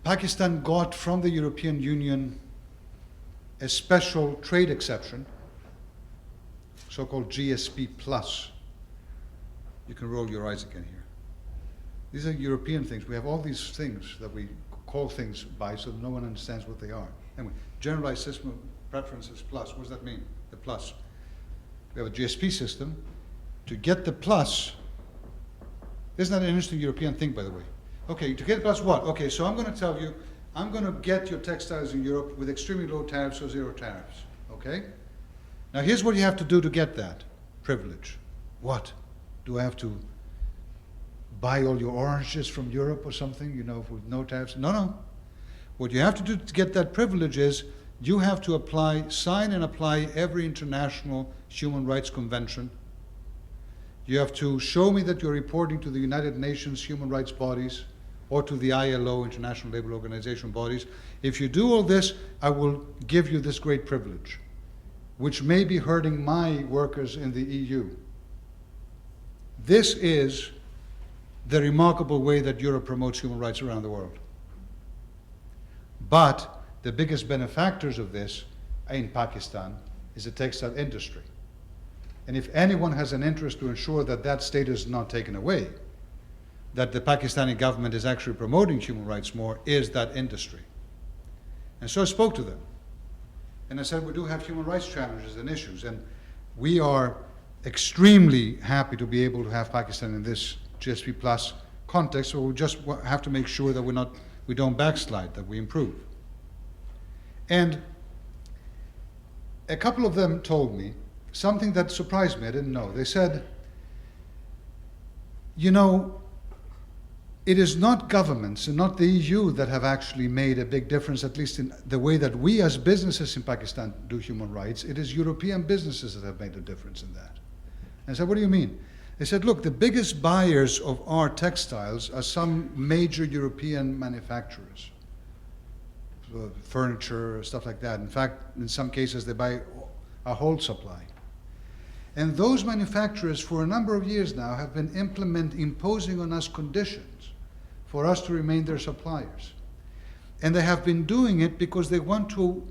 Pakistan got from the European Union a special trade exception, so-called GSP Plus. You can roll your eyes again here. These are European things. We have all these things that we call things by so that no one understands what they are. Anyway, Generalized System of Preferences Plus. What does that mean, the plus? We have a GSP system. To get the plus, isn't that an interesting European thing, by the way? Okay, to get plus what? Okay, so I'm going to tell you, I'm going to get your textiles in Europe with extremely low tariffs or zero tariffs, okay? Now here's what you have to do to get that privilege. What? Do I have to buy all your oranges from Europe or something, you know, with no tariffs? No, no. What you have to do to get that privilege is you have to sign and apply every international human rights convention. You have to show me that you're reporting to the United Nations human rights bodies or to the ILO, International Labour Organization bodies. If you do all this, I will give you this great privilege, which may be hurting my workers in the EU. This is the remarkable way that Europe promotes human rights around the world. But the biggest benefactors of this in Pakistan is the textile industry. And if anyone has an interest to ensure that that status is not taken away, that the Pakistani government is actually promoting human rights more, is that industry. And so I spoke to them. And I said, we do have human rights challenges and issues, and we are extremely happy to be able to have Pakistan in this GSP Plus context, so we just have to make sure that we don't backslide, that we improve. And a couple of them told me something that surprised me, I didn't know. They said, you know, it is not governments and not the EU that have actually made a big difference, at least in the way that we as businesses in Pakistan do human rights. It is European businesses that have made a difference in that. And I said, what do you mean? They said, look, the biggest buyers of our textiles are some major European manufacturers, furniture, stuff like that. In fact, in some cases, they buy a whole supply. And those manufacturers, for a number of years now, have been imposing on us conditions for us to remain their suppliers. And they have been doing it because they want to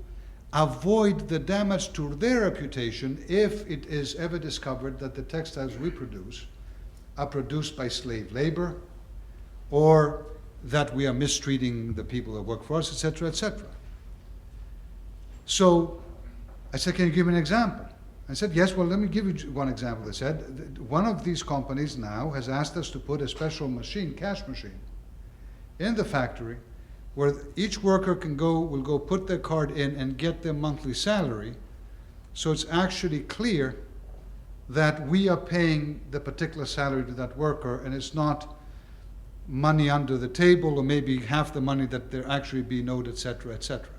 avoid the damage to their reputation if it is ever discovered that the textiles we produce are produced by slave labor, or that we are mistreating the people that work for us, etc., etc. So I said, can you give me an example? I said, yes, well, let me give you one example. They said, one of these companies now has asked us to put a special machine, cash machine, in the factory where each worker will go put their card in and get their monthly salary, so it's actually clear that we are paying the particular salary to that worker, and it's not money under the table or maybe half the money that they're actually being owed, et cetera, et cetera.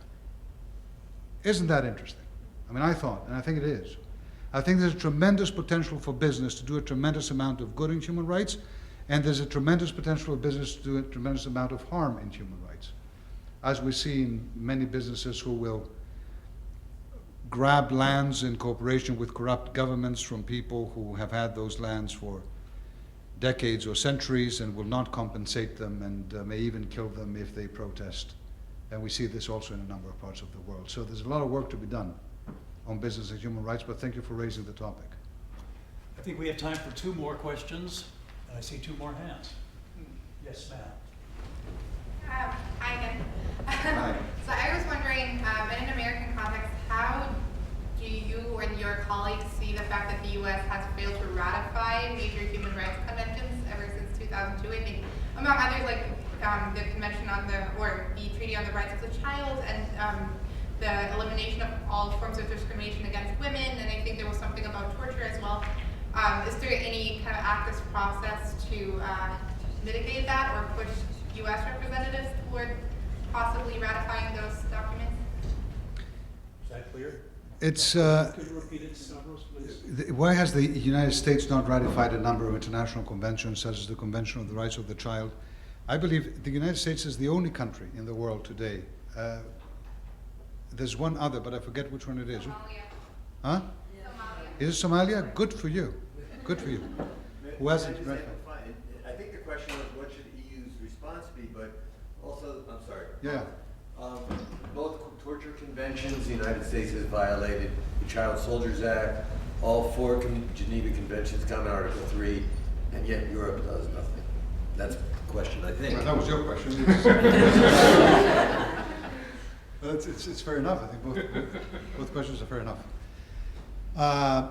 Isn't that interesting? I mean, I thought, and I think it is. I think there's a tremendous potential for business to do a tremendous amount of good in human rights, and there's a tremendous potential for business to do a tremendous amount of harm in human rights. As we see in many businesses who will grab lands in cooperation with corrupt governments from people who have had those lands for decades or centuries and will not compensate them and may even kill them if they protest. And we see this also in a number of parts of the world. So there's a lot of work to be done on business and human rights, but thank you for raising the topic. I think we have time for 2 more questions, and I see 2 more hands. Yes, ma'am. Hi again. Hi. So I was wondering, in an American context, how do you and your colleagues see the fact that the U.S. has failed to ratify major human rights conventions ever since 2002? I think, among others, like the Convention on or the Treaty on the Rights of the Child, and the elimination of all forms of discrimination against women, and I think there was something about torture as well. Is there any kind of active process to mitigate that or push U.S. representatives toward possibly ratifying those documents? Is that clear? It's, Could you repeat it, Stavros, please? why has the United States not ratified a number of international conventions, such as the Convention on the Rights of the Child? I believe the United States is the only country in the world today. There's one other, but I forget which one it is. Somalia. Huh? Somalia. Is it Somalia? Good for you. Good for you. Who hasn't Can I ratified? just say, fine. I think the question was, what should the EU's response be, but also, I'm sorry. Yeah. Both torture conventions, the United States has violated the Child Soldiers Act, all 4 Geneva Conventions come in Article 3, and yet Europe does nothing. That's the question, I think. Well, that was your question. Well, it's fair enough. I think both questions are fair enough.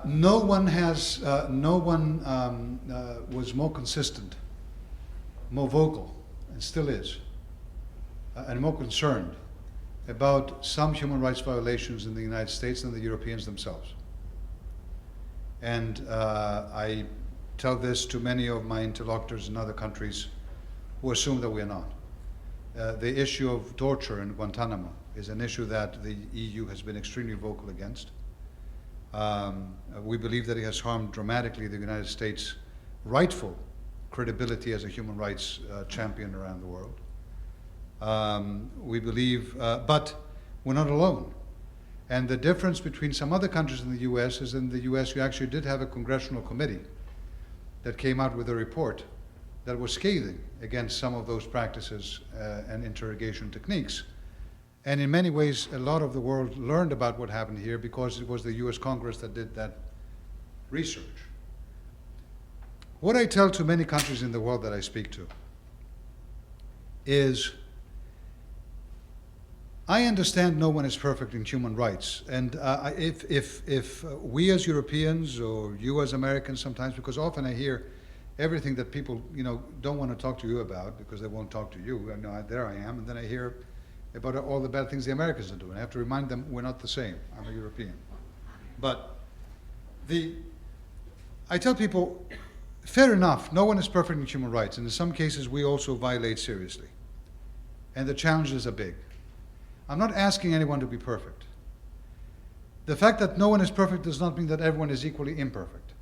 No one was more consistent, more vocal, and still is, and more concerned about some human rights violations in the United States than the Europeans themselves. And I tell this to many of my interlocutors in other countries who assume that we are not. The issue of torture in Guantanamo is an issue that the EU has been extremely vocal against. We believe that it has harmed dramatically the United States' rightful credibility as a human rights champion around the world. We believe, but we're not alone. And the difference between some other countries in the US is in the US you actually did have a congressional committee that came out with a report that was scathing against some of those practices and interrogation techniques. And in many ways, a lot of the world learned about what happened here because it was the US Congress that did that research. What I tell to many countries in the world that I speak to is, I understand no one is perfect in human rights. And if we as Europeans or you as Americans sometimes, because often I hear everything that people don't want to talk to you about because they won't talk to you, and there I am, and then I hear about all the bad things the Americans are doing. I have to remind them we're not the same. I'm a European. But I tell people, fair enough, no one is perfect in human rights, and in some cases we also violate seriously. And the challenges are big. I'm not asking anyone to be perfect. The fact that no one is perfect does not mean that everyone is equally imperfect.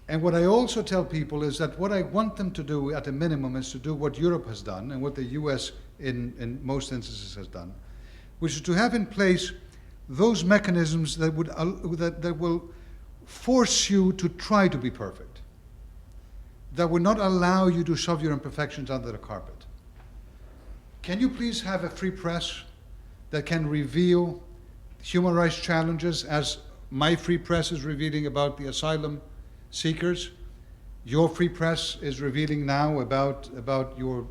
And what I also tell people is that what I want them to do at a minimum is to do what Europe has done and what the US in most instances has done, which is to have in place those mechanisms that will force you to try to be perfect, that will not allow you to shove your imperfections under the carpet. Can you please have a free press that can reveal human rights challenges as my free press is revealing about the asylum seekers? Your free press is revealing now about your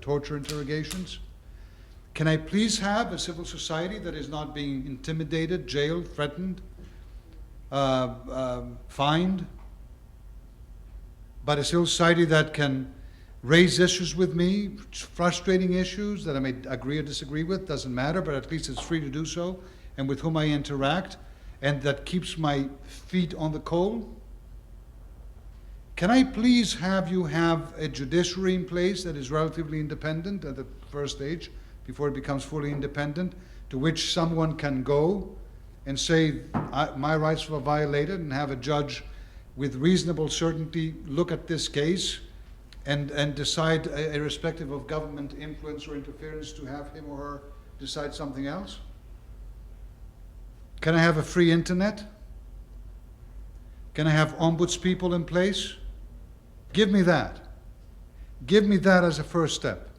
torture interrogations. Can I please have a civil society that is not being intimidated, jailed, threatened, fined, but a civil society that can raise issues with me, frustrating issues that I may agree or disagree with, doesn't matter, but at least it's free to do so, and with whom I interact, and that keeps my feet on the coal? Can I please have you have a judiciary in place that is relatively independent at the first stage, before it becomes fully independent, to which someone can go and say, my rights were violated, and have a judge with reasonable certainty look at this case and decide, irrespective of government influence or interference, to have him or her decide something else? Can I have a free internet? Can I have ombudspeople in place? Give me that. Give me that as a first step.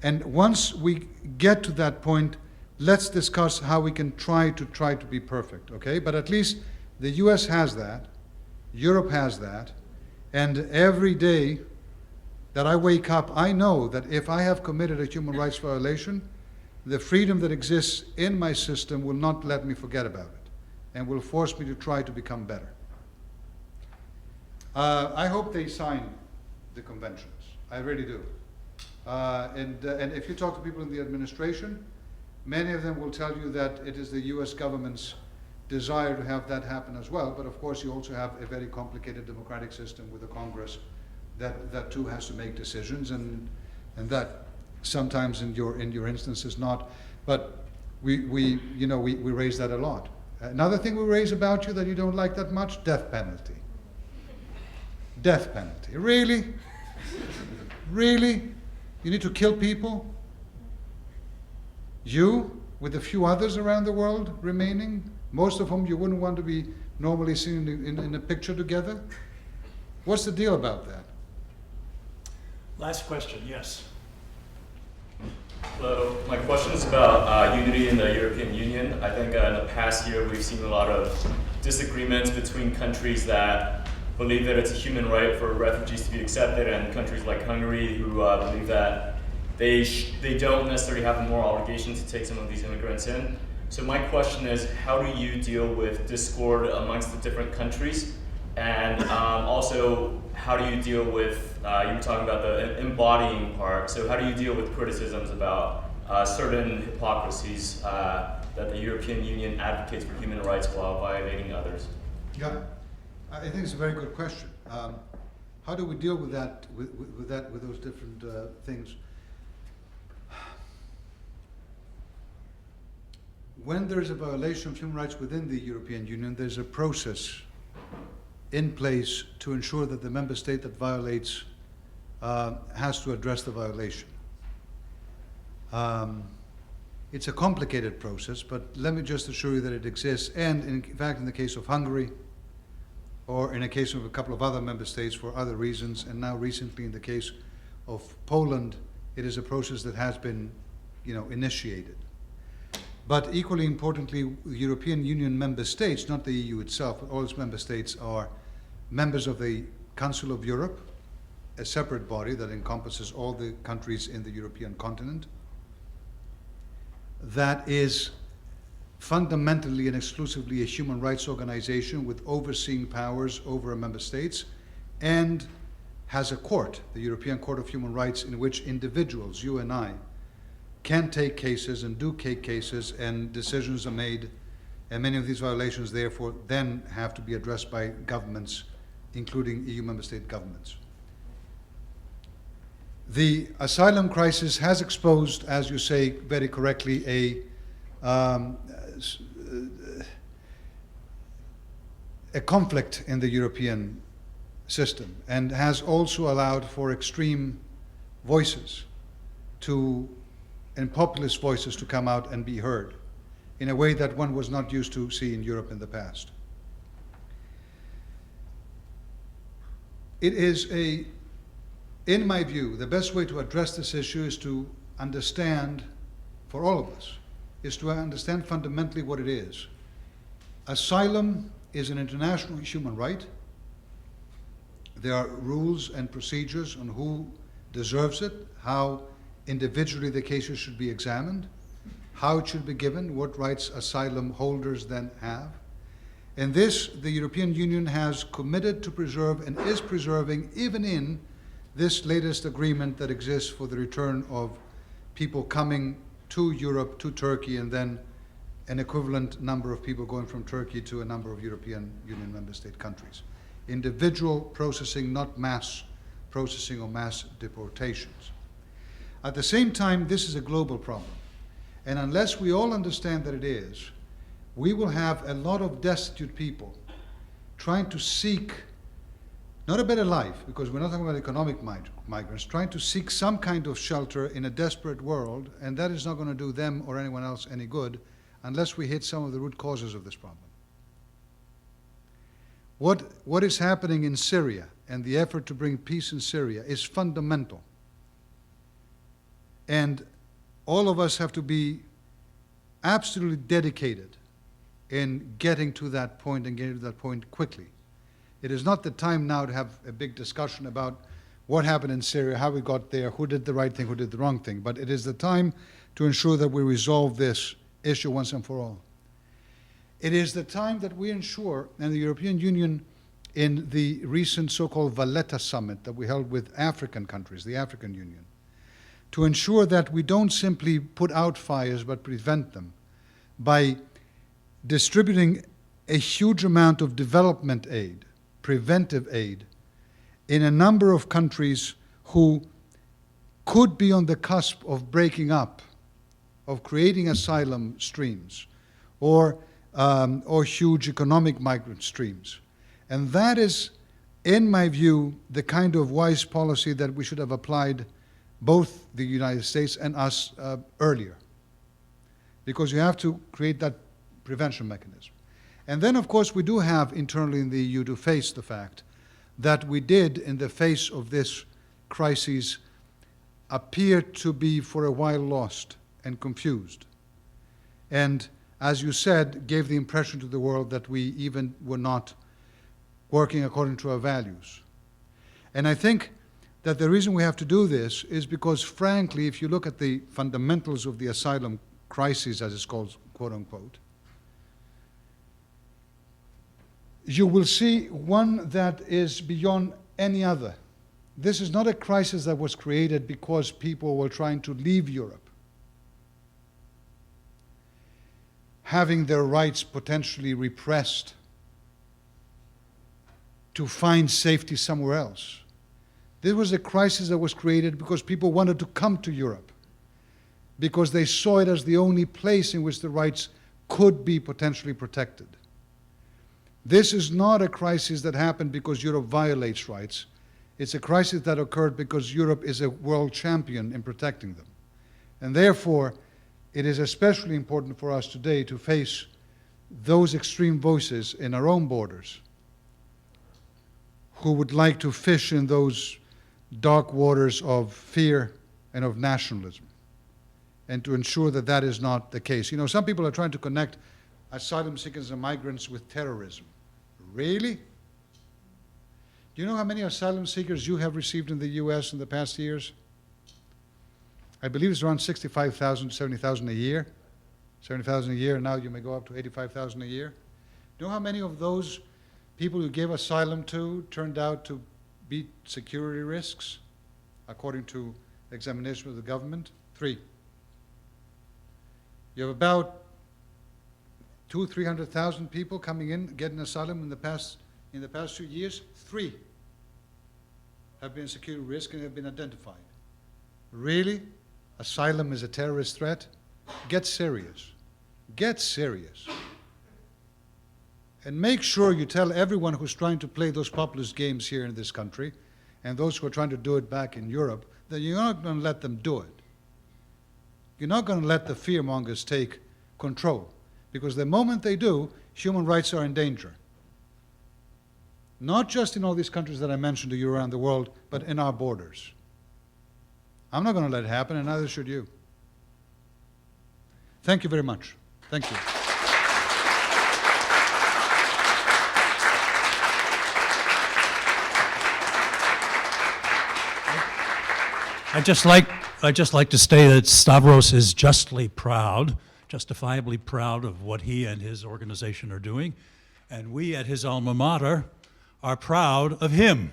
And once we get to that point, let's discuss how we can try to be perfect, okay? But at least the US has that, Europe has that, and every day that I wake up, I know that if I have committed a human rights violation, the freedom that exists in my system will not let me forget about it, and will force me to try to become better. I hope they sign the conventions. I really do. And if you talk to people in the administration, many of them will tell you that it is the US government's desire to have that happen as well. But of course, you also have a very complicated democratic system with a Congress that too has to make decisions, and that sometimes in your instance is not. But we raise that a lot. Another thing we raise about you that you don't like that much: death penalty. Death penalty. Really? Really? You need to kill people? You, with a few others around the world remaining, most of whom you wouldn't want to be normally seen in a picture together? What's the deal about that? Last question, yes. Hello, my question is about unity in the European Union. I think in the past year we've seen a lot of disagreements between countries that believe that it's a human right for refugees to be accepted, and countries like Hungary who believe that they don't necessarily have a moral obligation to take some of these immigrants in. So my question is, how do you deal with discord amongst the different countries? And also, how do you deal with, you were talking about the embodying part, so how do you deal with criticisms about certain hypocrisies that the European Union advocates for human rights while violating others? Yeah, I think it's a very good question. How do we deal with that, with those different things? When there's a violation of human rights within the European Union, there's a process in place to ensure that the member state that violates has to address the violation. It's a complicated process, but let me just assure you that it exists. And in fact, in the case of Hungary, or in the case of a couple of other member states for other reasons, and now recently in the case of Poland, it is a process that has been, initiated. But equally importantly, European Union member states, not the EU itself, but all its member states are members of the Council of Europe, a separate body that encompasses all the countries in the European continent, that is fundamentally and exclusively a human rights organization with overseeing powers over member states, and has a court, the European Court of Human Rights, in which individuals, you and I, can take cases and do take cases, and decisions are made, and many of these violations therefore then have to be addressed by governments, including EU member state governments. The asylum crisis has exposed, as you say very correctly, a conflict in the European system, and has also allowed for extreme voices and populist voices to come out and be heard in a way that one was not used to see in Europe in the past. It is in my view, the best way to address this issue is to understand, for all of us, is to understand fundamentally what it is. Asylum is an international human right. There are rules and procedures on who deserves it, how individually the cases should be examined, how it should be given, what rights asylum holders then have. And this, the European Union has committed to preserve and is preserving, even in this latest agreement that exists for the return of people coming to Europe, to Turkey, and then an equivalent number of people going from Turkey to a number of European Union member state countries. Individual processing, not mass processing or mass deportations. At the same time, this is a global problem. And unless we all understand that it is, we will have a lot of destitute people trying to seek, not a better life, because we're not talking about economic migrants, trying to seek some kind of shelter in a desperate world, and that is not going to do them or anyone else any good unless we hit some of the root causes of this problem. What is happening in Syria and the effort to bring peace in Syria is fundamental. And all of us have to be absolutely dedicated in getting to that point and getting to that point quickly. It is not the time now to have a big discussion about what happened in Syria, how we got there, who did the right thing, who did the wrong thing, but it is the time to ensure that we resolve this issue once and for all. It is the time that we ensure, and the European Union in the recent so-called Valletta summit that we held with African countries, the African Union, to ensure that we don't simply put out fires but prevent them by distributing a huge amount of development aid, preventive aid, in a number of countries who could be on the cusp of breaking up, of creating asylum streams, or huge economic migrant streams. And that is, in my view, the kind of wise policy that we should have applied, both the United States and us, earlier. Because you have to create that prevention mechanism. And then, of course, we do have internally in the EU to face the fact that we did, in the face of this crisis, appear to be for a while lost and confused. And, as you said, gave the impression to the world that we even were not working according to our values. And I think that the reason we have to do this is because, frankly, if you look at the fundamentals of the asylum crisis, as it's called, quote unquote, you will see one that is beyond any other. This is not a crisis that was created because people were trying to leave Europe, having their rights potentially repressed to find safety somewhere else. This was a crisis that was created because people wanted to come to Europe, because they saw it as the only place in which the rights could be potentially protected. This is not a crisis that happened because Europe violates rights. It's a crisis that occurred because Europe is a world champion in protecting them. And therefore, it is especially important for us today to face those extreme voices in our own borders who would like to fish in those dark waters of fear and of nationalism, and to ensure that that is not the case. You know, some people are trying to connect asylum seekers and migrants with terrorism. Really? Do you know how many asylum seekers you have received in the US in the past years? I believe it's around 65,000, 70,000 a year. 70,000 a year, now you may go up to 85,000 a year. Do you know how many of those people who gave asylum to turned out to be security risks, according to examination of the government? 3. You have about 200,000-300,000 people coming in, getting asylum in the past 2 years. 3 have been security risk and have been identified. Really? Asylum is a terrorist threat? Get serious. Get serious. And make sure you tell everyone who's trying to play those populist games here in this country, and those who are trying to do it back in Europe, that you're not going to let them do it. You're not going to let the fearmongers take control, because the moment they do, human rights are in danger. Not just in all these countries that I mentioned to you around the world, but in our borders. I'm not going to let it happen, and neither should you. Thank you very much. Thank you. I'd just like to say that Stavros is justly proud, justifiably proud of what he and his organization are doing, and we at his alma mater are proud of him,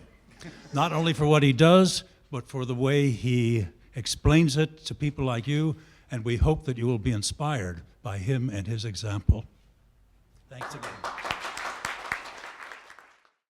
not only for what he does, but for the way he explains it to people like you and we hope that you will be inspired by him and his example. Thanks again.